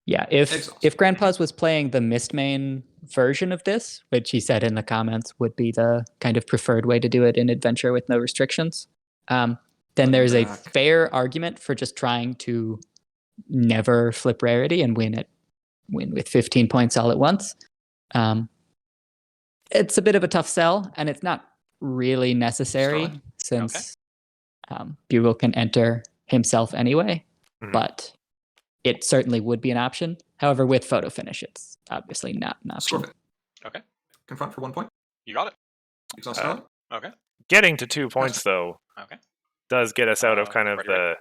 Yeah, if Exhaust. Grandpa's was playing the missed main version of this, which he said in the comments would be the kind of preferred way to do it in Adventure with no restrictions, then there's a Back. fair argument for just trying to never flip rarity and win with 15 points all at once. It's a bit of a tough sell, and it's not really necessary Starlight. since Bugle can enter himself anyway, Mhm. but it certainly would be an option. However, with photo finish, it's obviously not an option. Score it. Okay. Confront for 1 point. You got it. Exhaust Starlight. Okay. Getting to 2 points though Okay. does get us out of kind of ready.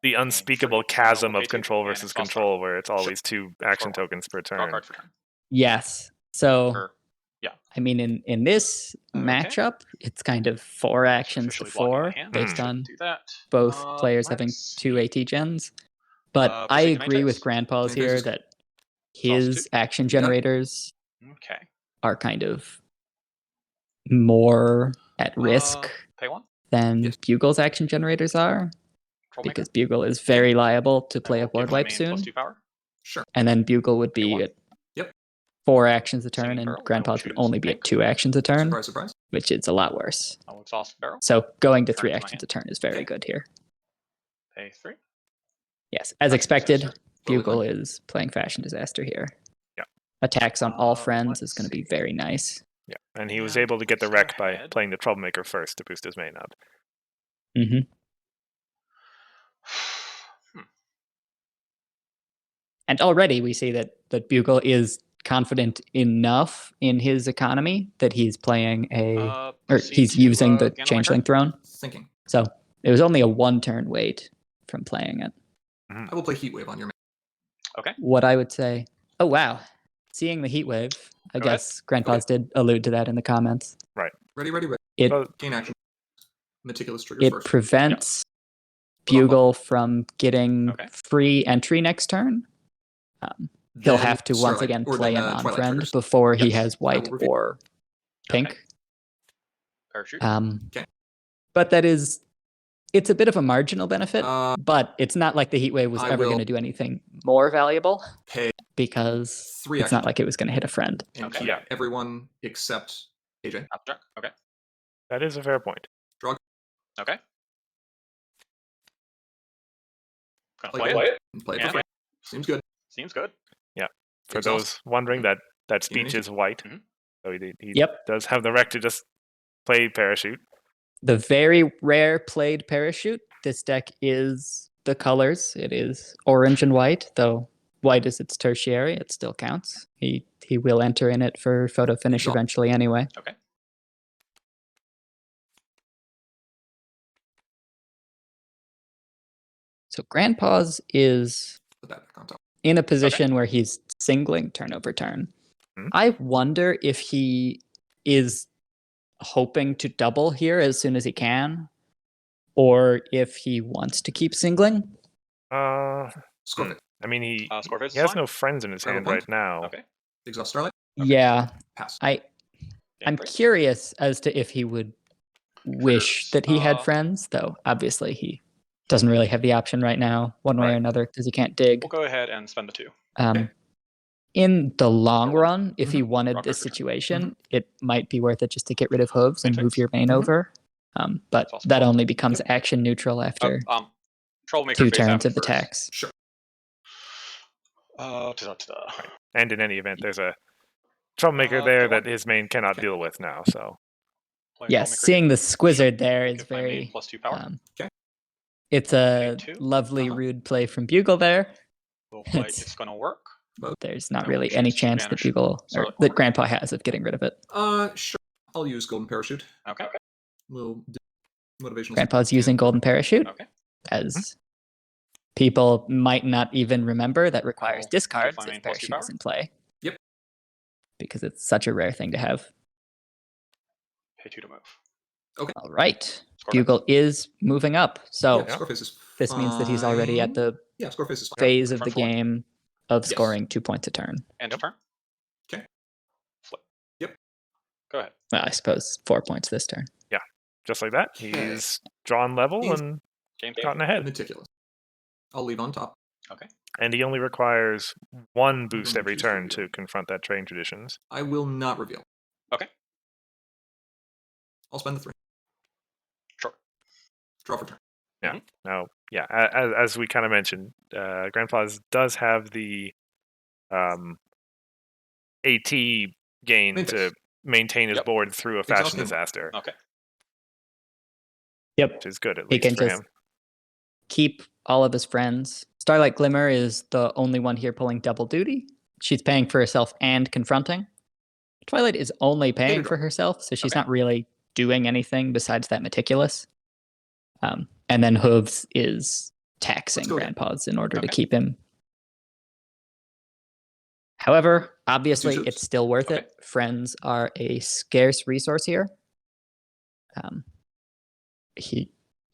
the unspeakable chasm of Pay two, control and versus exhaust control, where it's always 2 action Score one. tokens per Draw a turn. card for turn. Yes. So, Or, I mean, in this Okay. matchup, it's kind of 4 actions to officially blocking my 4 hand. based Mhm. on Do that. both players having Let's 2 see. AT gens. But I proceed to agree with Matrix. Grandpa's Matrix here is- that Exhaust his two. action You got it. generators Okay. are kind of more at risk Pay 1. than Yes. Bugle's action generators are, Troublemaker. because Bugle is very liable to I play a will board give my wipe main soon, +2 power. Sure. and then Bugle would Pay be one. at Yep. 4 actions a turn, Singing and barrel, I will Grandpa's would choose only be at pink. 2 actions a turn, Surprise, surprise. which is a lot worse. I will exhaust the barrel. So going to Turn 3 to my actions hand. a turn is very Okay. good here. Pay 3. Yes, as Fashion expected, Disaster. Bugle is playing Fashion Disaster here. Yeah. Attacks on all friends let's is going to be see. very nice. Yeah, and he was Yeah, able to get the let's go wreck by ahead. playing the Troublemaker first to boost his main up. Hmm. And already we see that Bugle is confident enough in his economy that he's playing or Proceed he's to, using the Ganometer. Changeling Throne. Thinking. So it was only a 1-turn wait from playing it. I will play Heat Wave on your main. Okay. What I would say, oh wow, seeing the heat wave, I Go ahead. guess Grandpa's did allude to that in the comments. Ready, ready, ready. It Well, Gain action. Meticulous triggers it first. prevents Hold on, Bugle from getting Okay. free entry next turn. He'll Then have to once Starlight, again or play then, an on Twilight friend triggers. before he Yes. has white reveal. or pink. Parachute. Okay. But it's a bit of a marginal benefit, Uh, but it's not like the heat wave was I ever will going to do anything more valuable Pay because 3 it's action not like it was going to hit a friend. and Okay. keep Yeah. everyone except AJ. Abstract. Okay. that is a fair point. Okay. Gonna Play play it. it. And play it Yeah. for free. Seems good. Seems good. For Exhaust. those wondering, that speech Immunity. is white. Mhm. So he Yep. does have the wreck to just play Parachute. The very rare played parachute, this deck is the colors. It is orange and white, though white is its tertiary. It still counts. He will enter in it for photo finish Exhaust. eventually anyway. Okay. So Grandpa's is Put that back on top. in a position where he's singling turn over turn. Mhm. I wonder if he is hoping to double here as soon as he can, or if he wants to keep singling. Score Hmm. it. I mean, he Score phase he has fine. no friends in his Rebel hand point. right now. Okay. Exhaust Starlight. Okay. Yeah, Pass. I'm Game 3. curious as to if he would wish Triggers. that he had friends, though obviously he doesn't really have the option right now, one way or Right. another, because he can't dig. We'll go ahead and spend the 2. In the long Or one. run, if he wanted Rock, this paper, scissors. situation, it might be worth it just to get rid of hooves and move Matrix. your main Mhm. over. But It's also that fine. only becomes action neutral after Troublemaker 2 phase out turns of first. attacks. Sure. Ta-da. And in any event, there's a Troublemaker Play there one. that his main cannot deal with now. So Play Yes, Troublemaker seeing here. the Squizzard there is Give my main very. +2 power. Okay. It's a Pay 2. lovely, Uh-huh. rude play from Bugle there. We'll play It's- it's gonna work. There's not I will really any choose to chance that banish Bugle or Starlight that Forward. Grandpa has of getting rid of it. Sure. I'll use Golden Parachute. Okay. Little motivational. Grandpa's using Golden Parachute, Okay. as people might not even remember that requires I'll discards give my main if +2 Parachute power. is in play. Yep. Because it's such a rare thing to have. Pay 2 to move. All right. Score Bugle is moving up. So Yeah, score face is this means that he's already at the Yeah, score face is fine. phase of the Confront four. game of Yes. scoring 2 points a turn. End of turn. Okay. Flip. Yep. Go ahead. Well, I suppose 4 points this turn. Just like that, Okay. he's drawn level He's- and Game 3. gotten ahead. Meticulous. I'll leave on top. Okay. And he only requires one boost gonna every choose turn reveal. to confront that train traditions. I will not reveal. Okay. I'll spend the 3. Sure. Draw for turn. Now, yeah, as we kind of mentioned, Grandpa's does have the AT gain Main to phase. maintain his Yep. board through a Exhaust fashion him. disaster, Okay. Yep. which is good at He least can for just him. keep all of his friends. Starlight Glimmer is the only one here pulling double duty. She's paying for herself and confronting. Twilight is only paying draw. for herself, so she's Okay. not really doing anything besides that Meticulous. And then Hooves is taxing Let's go again. Grandpa's in order to Okay. keep him. However, obviously, Hooves. it's still worth Okay. it. Friends are a scarce resource here.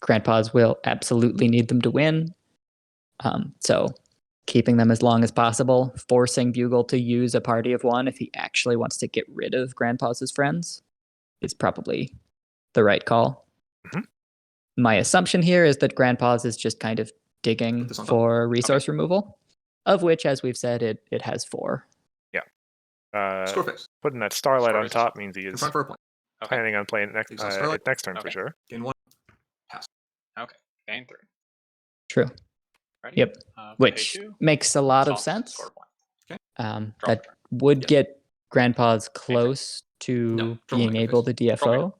Grandpa's will absolutely need them to win. So keeping them as long as possible, forcing Bugle to use a party of one if he actually wants to get rid of Grandpa's friends is probably the right call. Mhm. My assumption here is that Grandpa's is just kind of digging Put this on top. for resource removal, of which, as we've said, it has 4. Score face. Putting that Starlight Score on is- top means he is Confront for a point. Okay. planning on playing it Exhaust Starlight. next turn for Okay. sure. Gain 1. Game 3. True. Ready? Yep. Pay Which 2. makes a lot of Exhaust, sense. Score 1. Draw That for turn. would Yes. get Grandpa's close to No, trouble being maker able face. to DFO, Trouble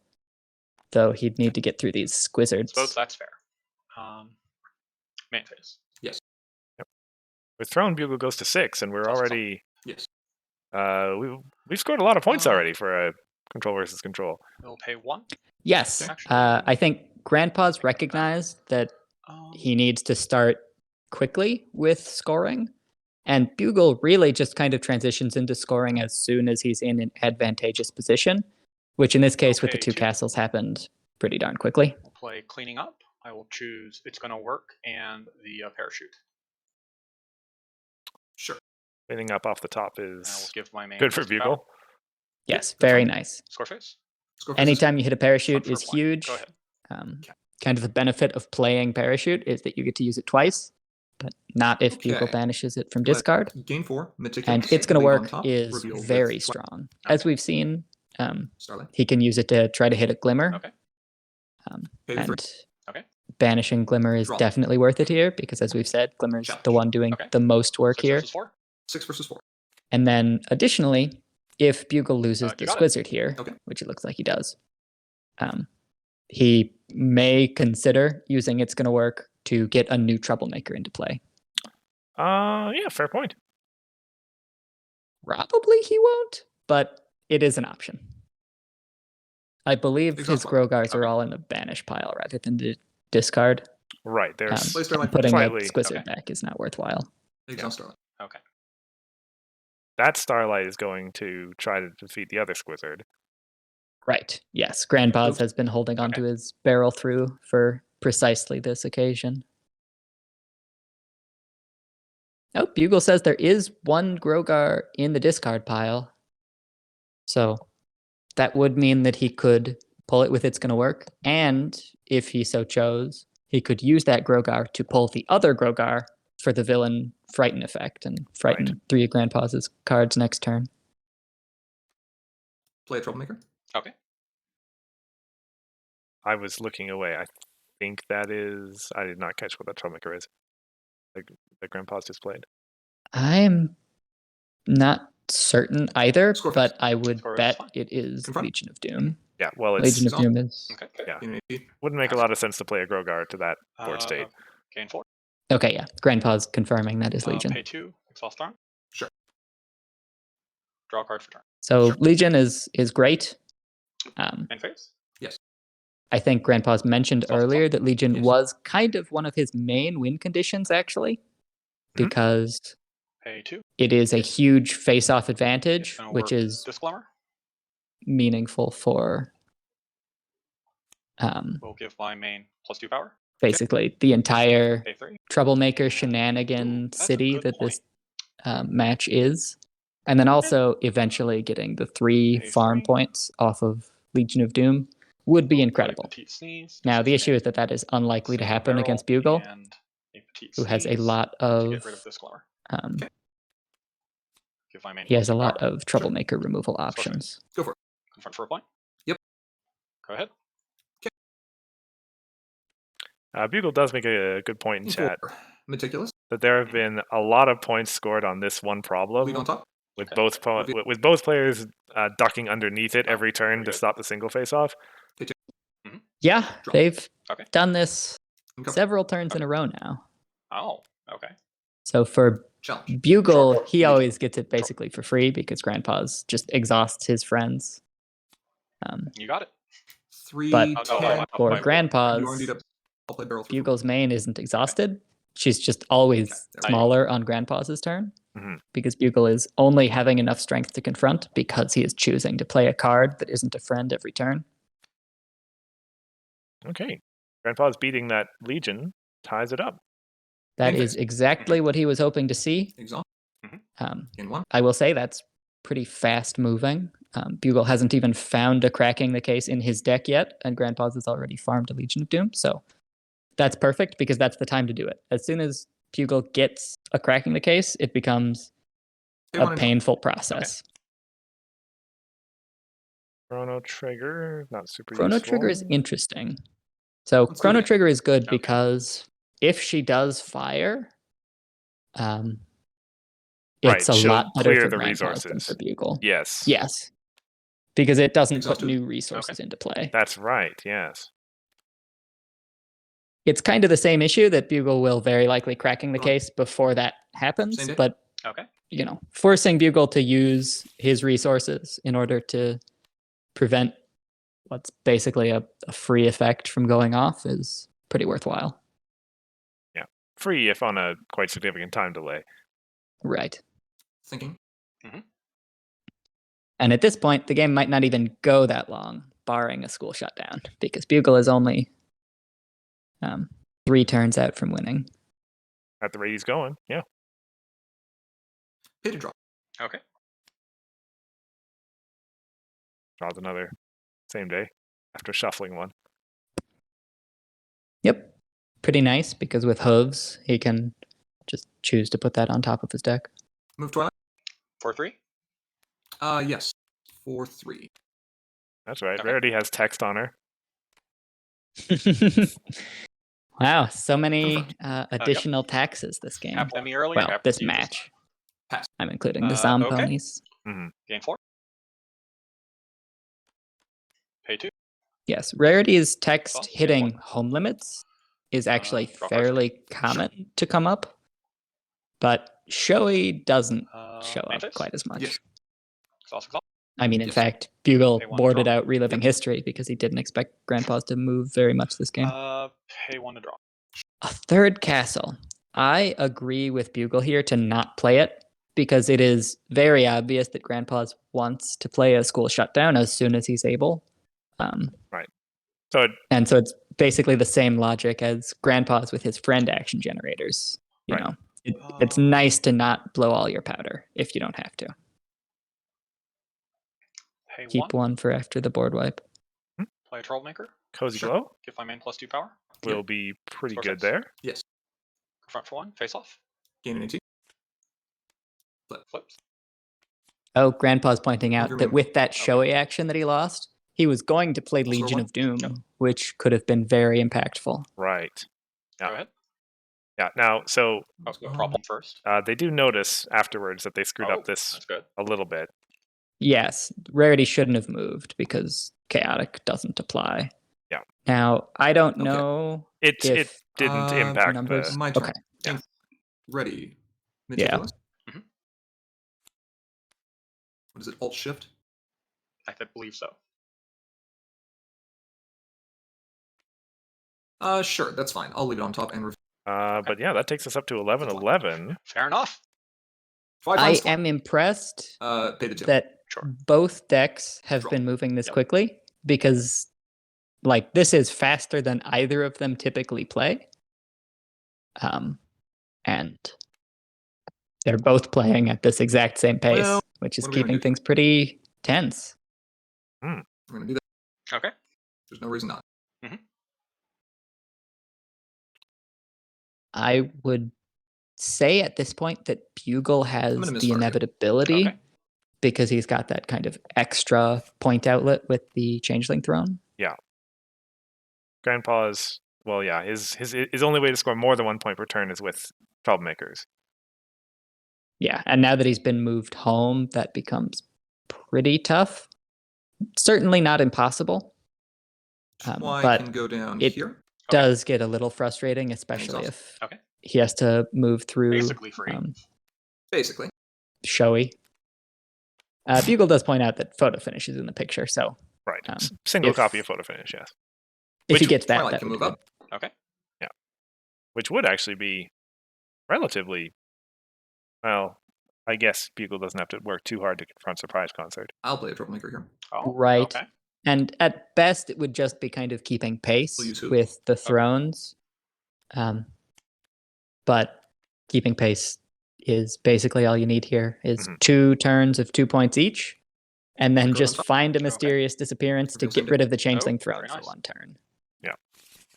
though he'd need to get through these squizzards. Suppose that's fair. Main phase. With Throne, Bugle goes to 6, and we're Toss, toss. already Yes. we've scored a lot of points Uh, already for a control versus control. We'll pay 1. Yes, Actually- I think Grandpa's recognized that he needs to start quickly with scoring, and Bugle really just kind of transitions into scoring as soon as he's in an advantageous position, which in this case with the Okay, 2 2. castles happened pretty darn quickly. We'll play Cleaning Up. I will choose It's Gonna Work and the Parachute. Sure. Cleaning up off the top And I will is give my main good for phase to battle. Bugle. Yes, that's very fine. nice. Score face. Score face is Anytime you hit a parachute Confront is for a point. huge. Go ahead. Kind of the benefit of playing parachute is that you get to use it twice, but not if Bugle Okay. banishes it from Let- discard. Gain 4. Meticulous. And It's Gonna Leave on Work top, is reveal with very flat- strong. As Okay. we've seen, Starlight. he can use it to try to hit a Glimmer. Okay. Pay the 3. And Okay. banishing Glimmer is Draw. definitely worth it here because, as we've said, Glimmer's Challenge. the one doing Okay. the most work 6 here. versus 4. 6 versus 4. And then, additionally, if Bugle loses You the got it. Squizzard here, Okay. which it looks like he does, he may consider using It's Gonna Work to get a new Troublemaker into play. Yeah, fair point. Probably he won't, but it is an option. I believe his Exhaust one. Grogars are Okay. all in the banish pile rather than the discard. Right, there's Play Starlight. Putting slightly- a Squizzard Okay. back is not worthwhile. Exhaust Starlight. Okay. that Starlight is going to try to defeat the other Squizzard. Right. Yes. Grandpa's Oops. has been holding onto Okay. his barrel through for precisely this occasion. Oh, Bugle says there is one Grogar in the discard pile. So that would mean that he could pull it with It's Gonna Work. And if he so chose, he could use that Grogar to pull the other Grogar for the villain Frighten effect and frighten Right. 3 of Grandpa's cards next turn. Play a Troublemaker. Okay. I was looking away. I think that is. I did not catch what that Troublemaker is. That Grandpa's just played. I'm not certain either, Score but fast. I would Score is bet fine. it is Confront. Legion of Doom. Yeah, well, it's Legion of Exhaust. Doom is... Okay. Yeah. Gain 80. wouldn't make a lot of sense to play a Grogar to that board state. Gain 4. Okay, yeah. Grandpa's confirming that is Legion. Pay 2. Exhaust turn. Sure. Draw a card for turn. So Legion is great. Main phase. I think Grandpa's mentioned Soft earlier that Legion Yes. was kind of one of his main win conditions, actually, because Pay 2. it is a Yes. huge face-off advantage, It's gonna which work. is Disclaimer. meaningful for We'll give my main +2 power. basically the entire A3. troublemaker shenanigan that's a city good that point. this match is. And then also eventually getting the 3 farm A3. points off of Legion of Doom would be We'll play incredible. Petite Sneeze, Now, the issue disengage is that that is unlikely to Single happen barrel against Bugle, and a Petite who has a Sneeze lot to of get rid of this glimmer. Give my main he has a +2 lot power. of troublemaker removal options. Go for it. Confront for a point. Yep. Go ahead. Bugle does make a good point in chat Meticulous. that there have been a lot of points scored on this one Lead problem on top. with Okay. both players ducking underneath it every turn very to good. stop the single face off. Yeah, Drop. they've Okay. done this Uncover. several turns in a row now. Oh, okay. So for Challenge. Bugle, Sharp. he Lead. always gets it basically for free because Grandpa's just exhausts his friends. You got it. 3, But I'll 10. go by for my- You Grandpa's, are indeed up. I'll play barrel for Bugle's main isn't exhausted. She's just always Okay, there we go. smaller on Grandpa's turn Mhm. because Bugle is only having enough strength to confront because he is choosing to play a card that isn't a friend every turn. Okay. Grandpa's beating that Legion, ties it up. That Main is phase. exactly what he was hoping to see. Exhaust. In 1. I will say that's pretty fast moving. Bugle hasn't even found a cracking the case in his deck yet, and Grandpa's has already farmed a Legion of Doom. So that's perfect because that's the time to do it. As soon as Bugle gets a cracking the case, it becomes Pay a 1 and painful process. Chrono Trigger, not super Chrono useful. Trigger is interesting. So Let's do Chrono it. Trigger is good Okay. because if she does fire, Right, it's a she'll lot better clear for the Grandpa's than resources. for Bugle. Yes. Yes. Because it doesn't Exhaust put two. new resources into play. That's right, yes. It's kind of the same issue that Bugle will very likely cracking the Go on. case before that happens, Same day. but Okay. forcing Bugle to use his resources in order to prevent what's basically a free effect from going off is pretty worthwhile. Free if on a quite significant time delay. Right. Thinking. And at this point, the game might not even go that long, barring a school shutdown, because Bugle is only 3 turns out from winning. At the rate he's going, yeah. Pay to drop. Okay. Draws another same day after shuffling one. Yep. Pretty nice, because with hooves, he can just choose to put that on top of his deck. Move Twilight. 4-3. Yes. 4-3. That's right. Okay. Rarity has text on her. Wow, so many Confirmed. additional taxes this game. Happened to me earlier. Well, happened this to you match. Pass. I'm including the Okay. Zomponies. Gain 4. Pay 2. Yes, Rarity's text Well, same hitting one. home limits is actually draw cards. fairly common to come up, but Showy doesn't show main up phase? quite as much. Yes. Exhaust exhaust. I mean, in Yes. fact, Bugle Pay 1 boarded draw. out Reliving History because he didn't expect Grandpa's to move very much this game. Pay 1 to draw. A third castle. I agree with Bugle here to not play it because it is very obvious that Grandpa's wants to play a school shutdown as soon as he's able. So And so it's basically the same logic as Grandpa's with his friend action generators. You Right. know, it's nice to not blow all your powder if you don't have to. Pay Keep 1. one for after the board wipe. Play a Troublemaker. Cozy Sure. Glow Give my main +2 power. will be pretty Score good 6. there. Yes. Confront for 1. Face off. Gain an 18. Flips. Oh, Grandpa's pointing Move out your that main. with that Showy action that he lost, he was going to play Score Legion 1. of Doom, Yep. which could have been very impactful. Right. Yeah. Go ahead. Yeah. Now, so Let's go Problem first. they do notice afterwards that they screwed up this That's good. a little bit. Yes, Rarity shouldn't have moved because Chaotic doesn't apply. Yeah. Now, I don't Okay. know It if didn't impact numbers. the. My turn. Okay. Yeah. Ready. Yeah. Meticulous. Mhm. What is it? Alt Shift. I believe so. Sure, that's fine. I'll leave it on top and But yeah, that takes us up to 11-11. Fair enough. 5 I lines. am impressed Pay the 2. that Sure. both decks have Draw. been moving this Yep. quickly because like this is faster than either of them typically play. And they're both playing at this exact same pace, Well, which is what are we gonna keeping do? things pretty tense. We're going to do that. Okay. There's no reason not. I would say at this point that Bugle has gonna miss the Fargate. inevitability Okay. because he's got that kind of extra point outlet with the Changeling Throne. Grandpa's, well, yeah, his only way to score more than 1 point per turn is with Troublemakers. Yeah, and now that he's been moved home, that becomes pretty tough. Certainly not impossible. Why but can go down it here. does get a little frustrating, especially awesome. if Okay. he has to move through Basically free. Basically. showy. Bugle does point out that photo finish is in the picture, so Right. Single if- copy of Photo Finish, yes. if he Which gets that, Twilight that can would move be up. Okay. Which would actually be relatively, well, I guess Bugle doesn't have to work too hard to confront Surprise Concert. I'll play a Troublemaker here. Oh, Right. Okay. And at best, it would just be kind of keeping pace We'll use who? with the thrones. But keeping pace is basically all you need here is Mhm. 2 turns of 2 points each, and then Go on just top. find a Okay. mysterious disappearance to Reveal get same rid of the Changeling Oh, Throne very for nice. 1 turn. Yeah.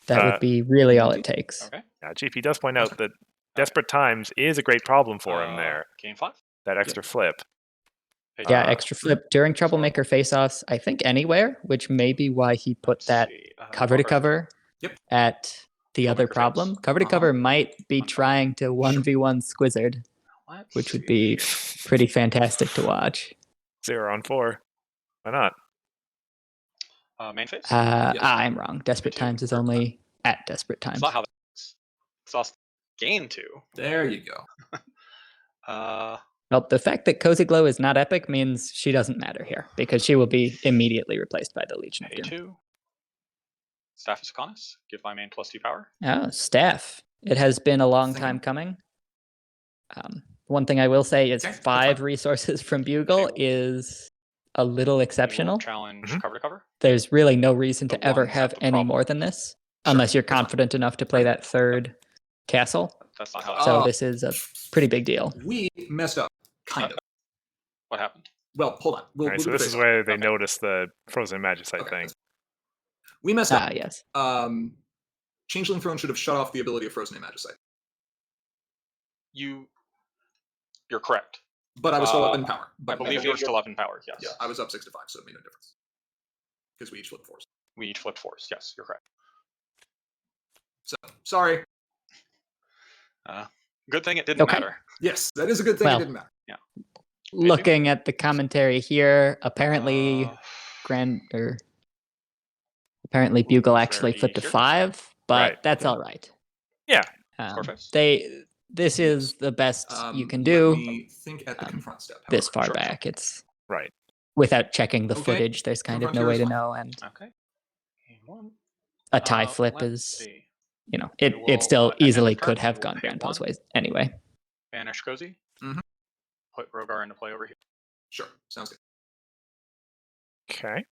That would be really all it indeed. takes. Okay. GP does point out that Desperate Times is a great problem for him there. Game 5. That extra flip. Page Yeah, five. extra flip during Troublemaker face-offs, I think anywhere, which may be why he put Let's that see, cover to cover Yep. at the other Troublemaker problem. face. Cover to cover might be One time. trying to 1v1 Squizzard, Let's which would see be here. pretty fantastic to watch. 0 on 4. Why not? Main phase. I'm wrong. Desperate Me too. Times is only at Desperate It's Times. not how that works. It's also game 2. There you go. Well, the fact that Cozy Glow is not epic means she doesn't matter here because she will be immediately replaced by the Legion of Pay Doom. 2. Staff of Sakonis. Give my main +2 power. Oh, staff. It has been a long Thinking. time coming. One thing I will say is Okay, that's 5 fine. resources from Bugle Okay. is a little We will exceptional. Challenge Mhm. cover to cover. There's really no reason The to ever ones have have the any problem. more than this, Sure, unless you're that's fine. confident enough to play that 3rd castle. That's not how that So Oh. this is a pretty big deal. We messed up. Kind of. What happened? Well, hold on. We'll, All right, we'll so do the this is face-off. where they Okay. notice the Frozen Magicite Okay, thing. we messed up. Yes. Changeling Throne should have shut off the ability of Frozen Magicite. You're correct. But I was still up in power. I But believe you're still up in power. Yes. Yeah, I was up 6 to 5, so it made no difference. Because we each flipped 4s. We each flipped 4s. Yes, you're correct. So, sorry. Good thing it didn't Okay. matter. Yes, that is a good thing. Well, It didn't matter. Looking at the commentary here, apparently apparently Bugle actually flipped a here? 5, but Right. that's all right. Yeah. Scoreface? This is the best you can Let do me think at the confront step. this however. far Sure. back. It's Right. without checking the Okay. footage. There's kind of Confront no here way is to fine. know, and Okay. Game 1. a tie flip Let's is, see. it We will, still at end of easily turn, could we have will gone pay Grandpa's 1. ways anyway. Banish Cozy. Mhm. Put Rogar into play over here. Sure, sounds good. Okay.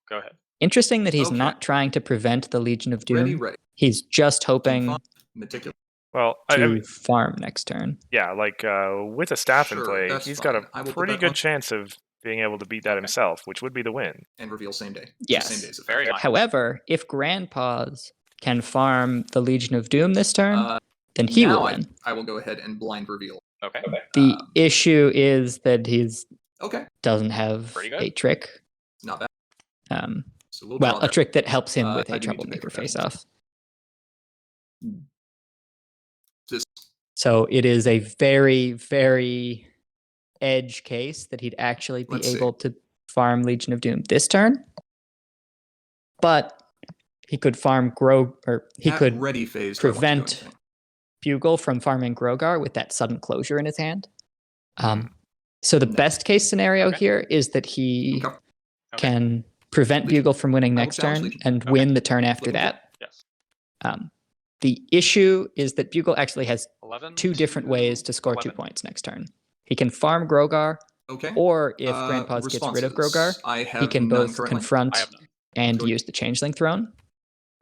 Go ahead. Interesting that he's Okay. not trying to prevent the Legion of Doom. Ready. He's just Game hoping 5, Meticulous. Well, to farm next turn. yeah, like with a staff in Sure, play, that's he's got fine. I a will put pretty that good on- chance of being able to beat that himself, which would be the win. And reveal same day. Yes. Same days. Very nice. However, if Grandpa's can farm the Legion of Doom this turn, then he now will win. I will go ahead and blind reveal. Okay. The issue is that he's Okay, doesn't have Pretty good. a trick. not bad. Um, So we'll well, draw a that. trick that helps him with I a do need to pay Troublemaker professional. face-off. Just So it is a very, very edge case that he'd actually be Let's see. able to farm Legion of Doom this turn. But he could farm he at could ready phase. do I want to do prevent anything? Bugle from farming Grogar with that sudden closure in his hand. Hmm. So the No. best case scenario Okay. here is that he Okay. can prevent Legion. Bugle from winning I will next challenge turn Legion. and Okay. win the turn after Looking that. Yes. The issue is that Bugle actually has 11. 2 different ways to score 2 11. points next turn. He can farm Grogar, Okay. or if Grandpa's gets rid of Responses. Grogar, I have he can none both currently. confront I have none. and Enjoy. use the Changeling Throne.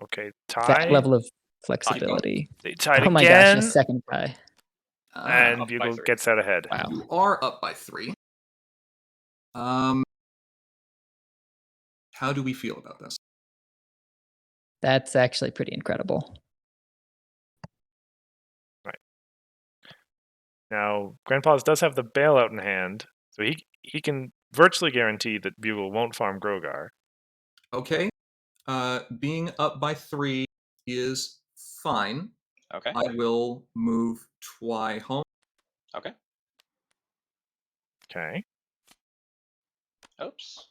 Okay, That tie. level of flexibility. They tied Oh my gosh, a again, second tie. and Up by Bugle 3. gets out ahead. Wow. You are up by 3. How do we feel about this? That's actually pretty incredible. Now, Grandpa's does have the bailout in hand, so he can virtually guarantee that Bugle won't farm Grogar. Okay. Being up by 3 is fine. Okay. I will move Twy home. Okay. Okay. Oops.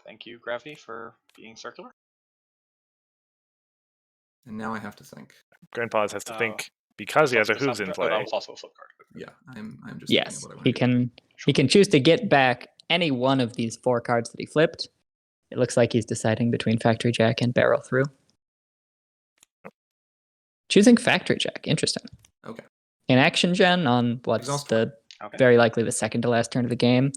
Thank you, Gravity, for being circular. And now I have to think. Grandpa's has to Oh. think because he has a Plus hooves in that play. was also a flip card. Yeah, I'm just Yes, thinking of what I want he to do. can choose to get back any one of these 4 cards that he flipped. It looks like he's deciding between Factory Jack and Barrel Through. Choosing Factory Jack, interesting. Okay. In Action Gen on what's Exhaust the Okay. very likely the second to last turn of the game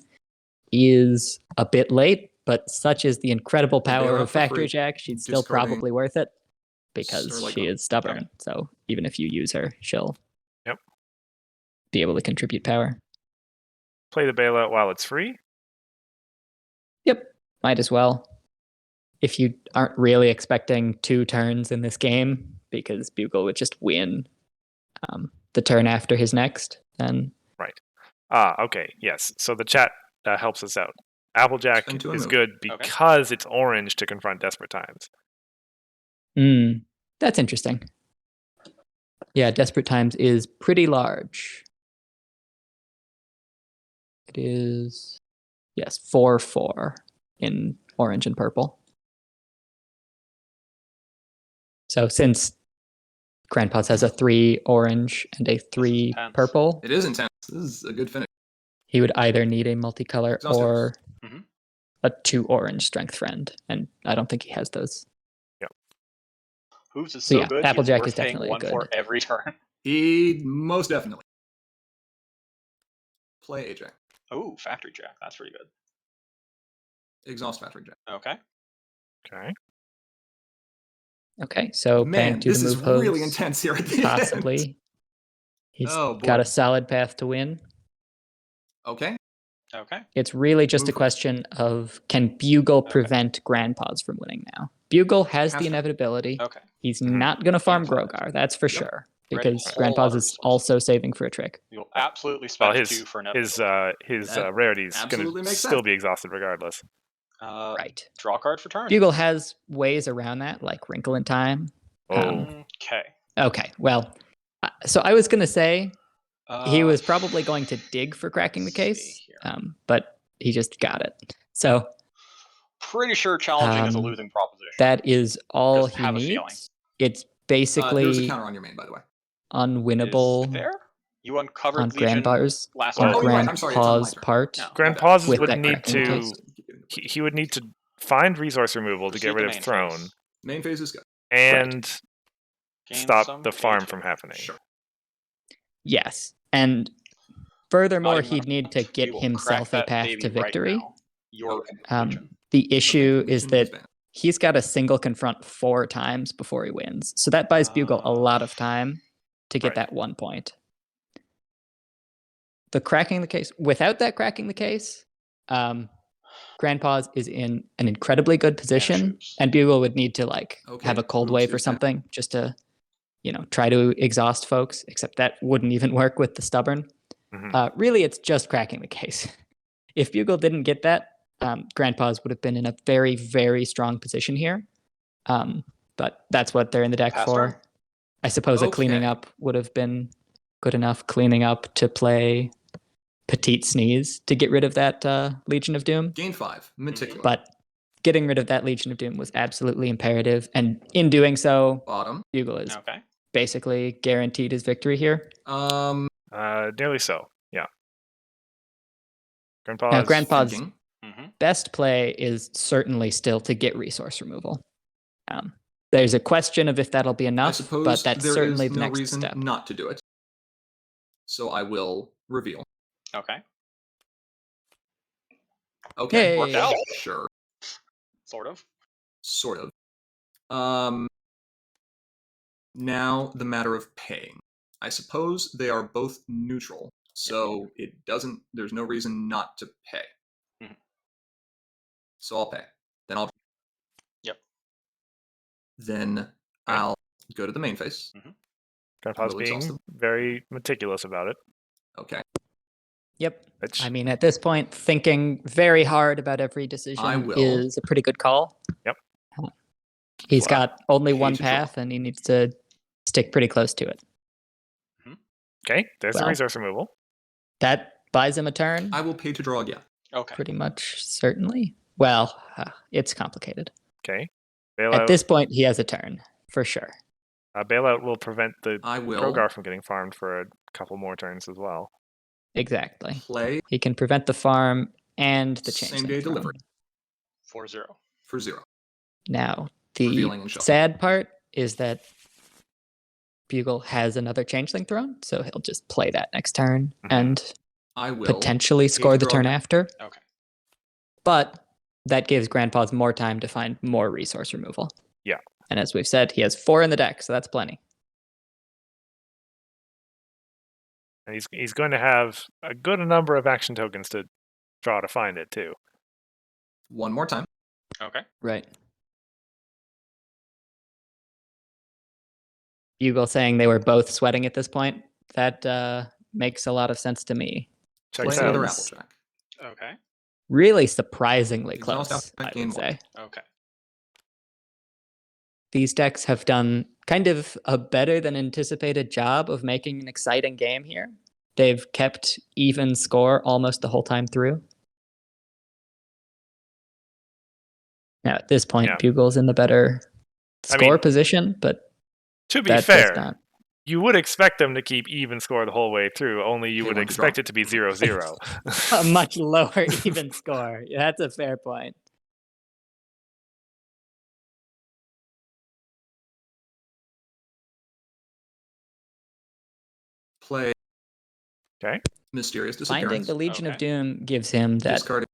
is a bit late, but such is the incredible bail power out of for Factory free, Jack, she's still discarding probably worth it because Starlight she Gun. is stubborn. So even if you use her, she'll Yep. be able to contribute power. Play the bailout while it's free. Yep, might as well. If you aren't really expecting 2 turns in this game, because Bugle would just win the turn after his next, then Okay, yes. So the chat helps us out. Applejack Spend 2 and is move. good because it's orange to confront desperate times. That's interesting. Yeah, Desperate Times is pretty large. It is, yes, 4/4 in orange and purple. So since Grandpa's has a 3 orange and a 3 tense. purple, It is intense. This is a good finish. he would either need a multicolor Exhaust or Mhm. a 2 orange Strength Friend, and I don't think he has those. Hooves is So so yeah, good. Applejack he's is worth paying definitely 1 for good. every turn. He most definitely. Play AJ. Oh, Factory Jack. That's pretty good. Exhaust Factory Jack. Okay. Okay. Okay, so paying Man, 2 this to is move hooves, really intense here at the end. possibly. He's Oh, boy. got a solid path to win. Okay. Okay. It's really just a Move question of can Bugle prevent Grandpa's from winning now? Bugle has Has the to. inevitability. Okay. He's Mhm. not going to farm Game 5. Grogar, that's for Yep. sure, Ready? because Whole lot Grandpa's of is resources. also saving for a trick. You'll absolutely Well, spend 2 for another. his That rarity's going absolutely to makes still sense. be exhausted regardless. Right. Draw card for turn. Bugle has ways around that, like Wrinkle in Time. Oh, Okay. Okay, well, so I was going to say he Uh, was probably going to dig for cracking the let's see case, here. but he just got it. So Pretty sure challenging is a Um, losing proposition. that is all Just he have a needs. feeling. It's There's a basically counter on your main, by the way. unwinnable Is there? You uncovered on Legion Grandpa's last Well, turn. Oh, you're right. I'm sorry. It's on my Grandpa's turn. part. No. Grandpa's With would that need cracking to case. he would need to find resource removal to Proceed get rid to of main Throne phase. Main phase is good. and Gain stop some the farm A2. from happening. Sure. Yes. And furthermore, Not even he'd need to we get will himself crack a that path baby to victory. Right now. Your Okay. Legion. The issue Okay, is Legion that banned. he's got a single confront 4 times before he wins. So that buys Bugle a lot of time to get Right. that 1 point. The cracking the case, without that cracking the case, Grandpa's is in an incredibly good position, shoes. and Bugle would need to Okay, have a cold Hooves wave or is back. something just to, try to exhaust folks. Except that wouldn't even work with the stubborn. Mhm. Really, it's just cracking the case. If Bugle didn't get that, Grandpa's would have been in a very, very strong position here. But that's what they're in the deck Pass for. turn? I suppose a cleaning Okay. up would have been good enough. Cleaning up to play Petite Sneeze to get rid of that Legion of Doom. Gain 5. Meticulous. But getting rid of that Legion of Doom was absolutely imperative. And in doing so, Bottom. Bugle is Okay. basically guaranteed his victory here. Nearly so. Yeah. Now, Grandpa's Thinking. best play is certainly still to get resource removal. There's a question of if that'll be I enough, suppose but that's there certainly is the no next reason step. not to do it. So I will reveal. Okay. Okay. Hey. Worked out. Sure. Sort of. Sort of. Now the matter of paying. I suppose they are both neutral, so there's no reason not to pay. Mhm. So I'll pay. Then I'll. Yep. Then I'll go to the main phase. Grandpa's Will being exhaust them. very meticulous about it. Okay. Yep. Which, I mean, at this point, thinking very hard about every decision will. is a pretty good call. Yep. He's Flat. got only Pay one to draw. path, and he needs to stick pretty close to it. okay, there's the Well. resource removal. That buys him a turn, I will pay to draw again. Okay. pretty much certainly. Well, it's complicated. Okay. At Bailout, this point, he has a turn, for sure. bailout will prevent the I will Krogar from getting farmed for a couple more turns as well. Exactly. play He can prevent the farm and the changeling same-day throne. delivery 4-0. for 0. Now, the Revealing and shuffling. sad part is that Bugle has another changeling throne, so he'll just play that next turn and I will potentially score the draw turn again. after. Okay. But that gives Grandpa's more time to find more resource removal. Yeah. And as we've said, he has 4 in the deck, so that's plenty. And he's going to have a good number of action tokens to draw to find it too. One more time. Okay. Right. Bugle saying they were both sweating at this point. That makes a lot of sense to me. Check Play this another out. Applejack. Okay. Really surprisingly Exhaust close, I Applejack, gain would one. say. Okay. These decks have done kind of a better than anticipated job of making an exciting game here. They've kept even score almost the whole time through. Now, at this point, Yeah. Bugle's in the better score mean, position, but To be that does fair, not. you would expect them to keep even score the whole way through, only you Pay would one to expect draw. it to be 0-0. A much lower even score. Yeah, that's a fair point. Play Okay. Mysterious Finding Disappearance. the Legion of Okay. Doom gives him that Discarding,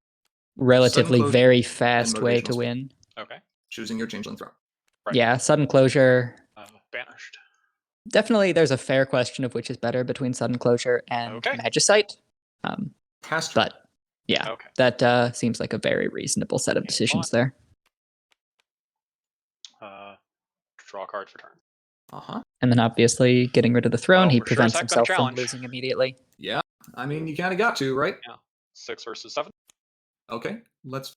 relatively closure, very fast way motivational to spell. win. Okay. choosing your changeling throne. Right. Yeah, sudden closure. Banished. Definitely, there's a fair question of which is better between sudden closure and Okay. Magicite. Cast turn. But yeah, Okay. that seems like a very reasonable set of Gain decisions 1. there. Draw a card for turn. And then obviously getting rid of the throne, Well, he we're sure prevents as heck gonna himself from challenge. losing immediately. Yeah, I mean, you kind of got to, right? 6 versus 7. Okay, let's.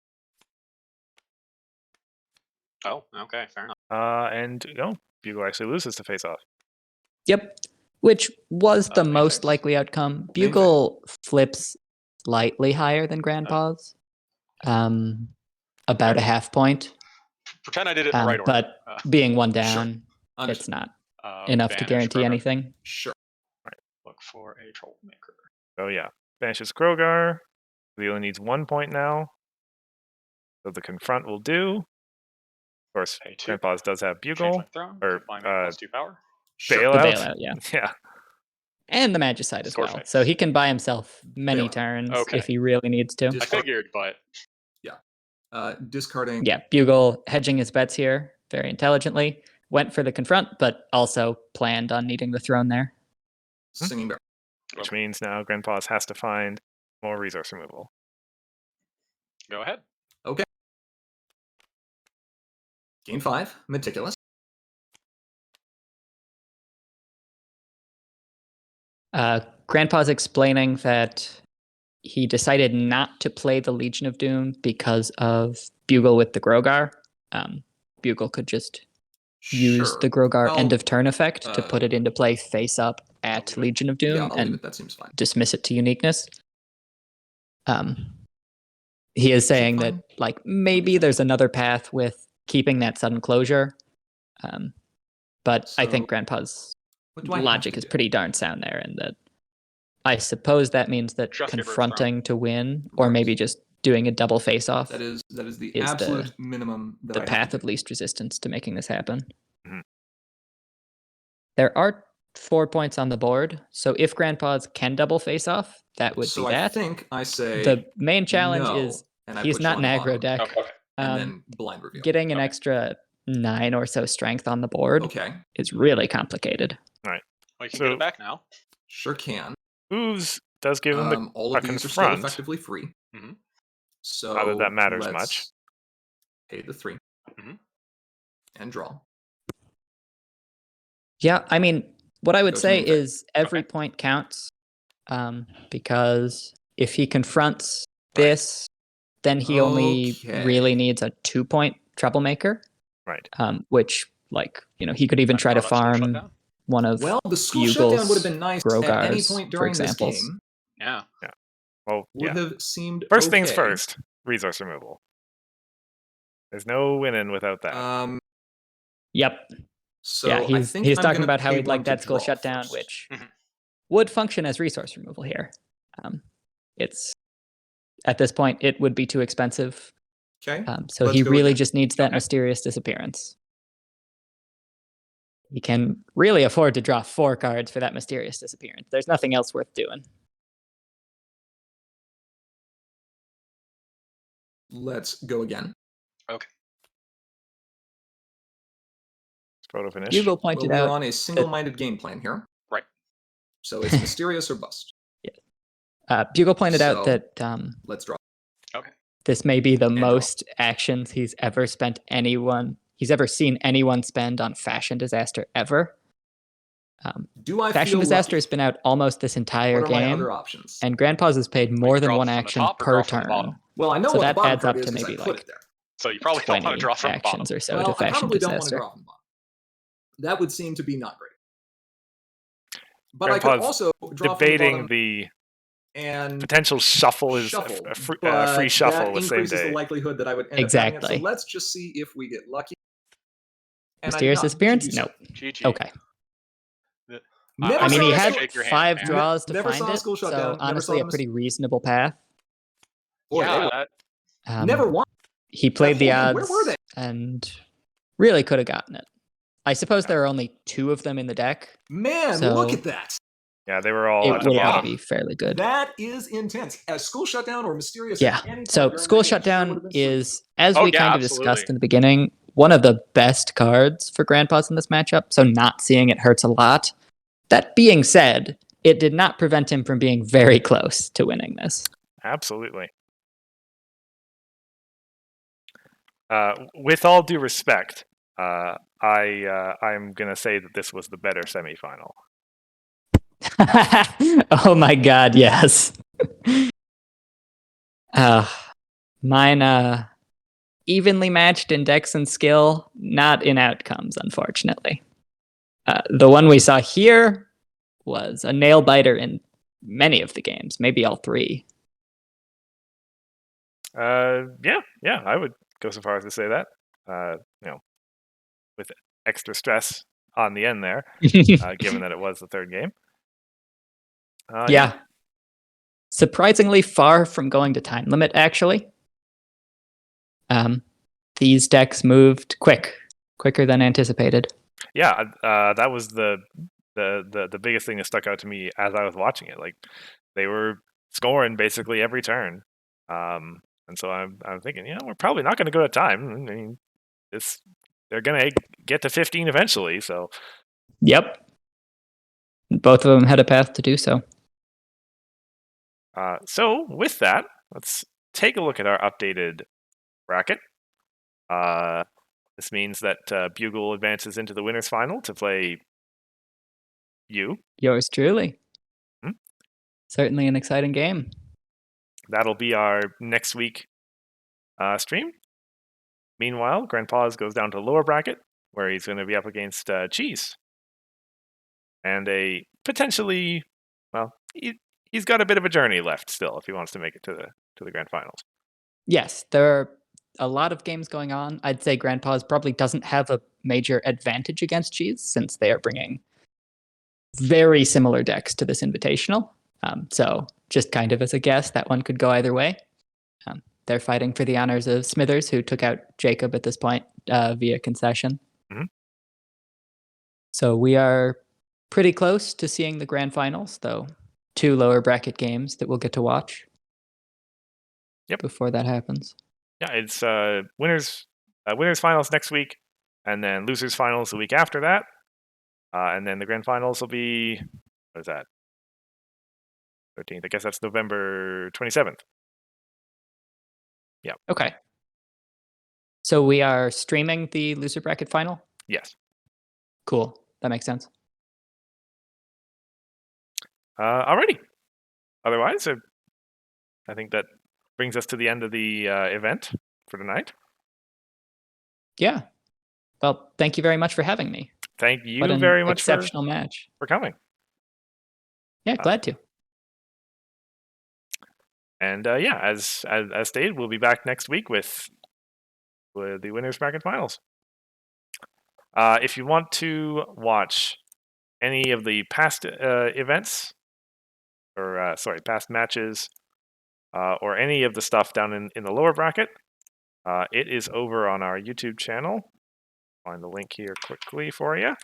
Oh, okay, fair enough. And no, Bugle actually loses to face off. Yep, which was the Main most phase. likely outcome. Bugle flips slightly higher than Grandpa's, about a half point. Pretend I did it in the right order. But being one down, Understood. it's not enough to Banish guarantee Krogar. anything. Sure. Look for a troublemaker. So yeah, banishes Krogar. He only needs 1 point now. So the confront will do. Of course, Pay 2. Grandpa's does have Bugle. Changeling throne. or, Combine with +2 power. The Bailout. bailout, yeah. Yeah. And the Magicite as Score well. phase. So he can buy himself many Bailout. turns Okay. if he really needs to. I Discard. figured, but Discarding. Yeah, Bugle hedging his bets here very intelligently. Went for the confront, but also planned on needing the throne there. Singing Bear. Which means now Grandpa's has to find more resource removal. go ahead. Okay. Gain 5. Meticulous. Grandpa's explaining that he decided not to play the Legion of Doom because of Bugle with the Grogar. Bugle could just use Sure. the Grogar I'll- end of turn effect to put it into play face up at leave it. Legion of Yeah, Doom I'll leave and it. That seems fine. dismiss it to uniqueness. He is saying that fine? like maybe there's another path with keeping that sudden closure. But I think So, Grandpa's What do I have logic to is do? pretty darn sound there, and that I suppose that means that Just get rid of the confronting to win, or Right. maybe just doing a double face off, That is the is the- absolute minimum that the I have path to of do. least resistance to making this happen. Mhm. There are 4 points on the board, so if Grandpa's can double face off, that would So be I that. think I say The main challenge no, is and I he's put you not on an the aggro bottom. deck. and then blind reveal. Getting an extra 9 or so strength on the board Okay, is really complicated. Right. Well, you can So- get it back now. sure can. Hooves does give him the All of a these are still confront. effectively free. Mhm. So Not that that matters let's much. pay the 3 Mhm. and draw. Yeah, I mean, what I would Go to say main phase. is every point counts, because if he confronts Right. this, then he only Okay. really needs a 2-point troublemaker, Right. which, like, he could even Back try to out that school farm shutdown. one of Well, the school Bugle's shutdown would have been nice at any Grogars, point for during this examples. game. Yeah. Well, Would yeah. have seemed First things okay. first. Resource removal. There's no winning without that. Yep. So Yeah, I he's think he's I'm talking gonna about how pay he'd one like to that school draw shutdown, first. which Mhm. would function as resource removal here. It's at this point it would be too expensive. Okay. So Let's he go really again. just needs that Okay. mysterious disappearance. He can really afford to draw 4 cards for that mysterious disappearance. There's nothing else worth doing. Let's go again. Okay. Photo finish. Bugle Well, pointed we're out. on a single-minded game plan here. Right. So it's mysterious or bust. Bugle pointed out So- that Let's draw. Okay. this may be the draw. most actions he's ever seen anyone spend on Fashion Disaster ever. Do I Fashion feel Disaster lucky? has been out almost this entire What are my game, other options? and Grandpa's has paid more than draw one from the action top or per draw from the turn. bottom? Well, I know So what that the bottom adds card up is to 'cause I maybe put like it there. So you probably don't want 20 to draw from the bottom. actions or so Well, to I Fashion probably don't want to Disaster. draw from the bottom. That would seem to be not great. But I Grandpa's could also draw Debating from the bottom the and potential shuffle is shuffle, a free but shuffle that the same increases day. the likelihood that I would end up having it. Exactly. So let's just see if we get lucky. And Mysterious I did not. Disappearance? GG, sir. Nope. GG. Okay. Never I mean, saw he a had school- shake your hand, 5 man. draws to Never find saw a it, school so shutdown, never saw honestly a them- pretty reasonable path. Boy, Yeah, they were- that, never won. He played the whole game, odds where were they? and really could have gotten it. I suppose there are only 2 of them in the deck. Man, So- look at that. Yeah, they were all It at the would have bottom. to be fairly good. That is intense. A school shutdown or mysterious. Yeah. At any point So during school the game sure shutdown would have been sweet. is, as Oh, we yeah, kind of absolutely. discussed in the beginning, one of the best cards for Grandpa's in this matchup. So not seeing it hurts a lot. That being said, it did not prevent him from being very close to winning this. Absolutely. With all due respect, I'm gonna say that this was the better semifinal. Oh my god, yes. Mine evenly matched in dex and skill, not in outcomes, unfortunately. The one we saw here was a nail biter in many of the games, maybe all 3. Yeah, I would go so far as to say that. With extra stress on the end there, given that it was the third game. Yeah. Surprisingly far from going to time limit, actually. These decks moved quicker than anticipated. Yeah, that was the biggest thing that stuck out to me as I was watching it. Like they were scoring basically every turn, and so I'm thinking, we're probably not going to go to time. I mean, they're going to get to 15 eventually. So Yep. Both of them had a path to do so. So with that, let's take a look at our updated bracket. This means that Bugle advances into the winners final to play you. Yours truly. Hmm? Certainly an exciting game. That'll be our next week stream. Meanwhile, Grandpa's goes down to the lower bracket, where he's going to be up against Cheese. And a potentially, well, he's got a bit of a journey left still if he wants to make it to the grand finals. Yes, there are a lot of games going on. I'd say Grandpa's probably doesn't have a major advantage against Cheese since they are bringing very similar decks to this Invitational. So just kind of as a guess, that one could go either way. They're fighting for the honors of Smithers, who took out Jacob at this point via concession. Mm-hmm. So we are pretty close to seeing the grand finals, though 2 lower bracket games that we'll get to watch. Yep. Before that happens. Yeah, it's winners finals next week, and then losers finals the week after that, and then the grand finals will be, what is that? 13th. I guess that's November 27th. Yeah. Okay. So we are streaming the loser bracket final? Yes. Cool. That makes sense. Alrighty. Otherwise, I think that brings us to the end of the event for tonight. Yeah. Well, thank you very much for having me. Thank What you an very much exceptional match. for coming. Yeah, glad to. And yeah, as stated, we'll be back next week with the winners bracket finals. If you want to watch any of the past events, or past matches, or any of the stuff down in the lower bracket, it is over on our YouTube channel. Find the link here quickly for you.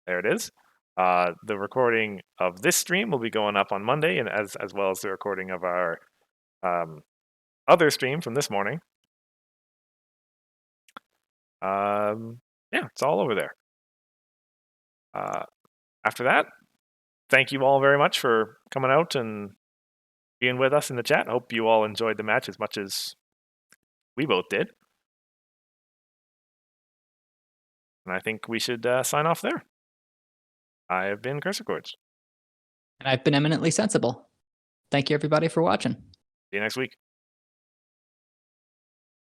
There it is. The recording of this stream will be going up on Monday, and as well as the recording of our other stream from this morning. Yeah, it's all over there. After that, thank you all very much for coming out and being with us in the chat. I hope you all enjoyed the match as much as we both did. And I think we should sign off there. I have been Cursor Chords. And I've been eminently sensible. Thank you, everybody, for watching. See you next week.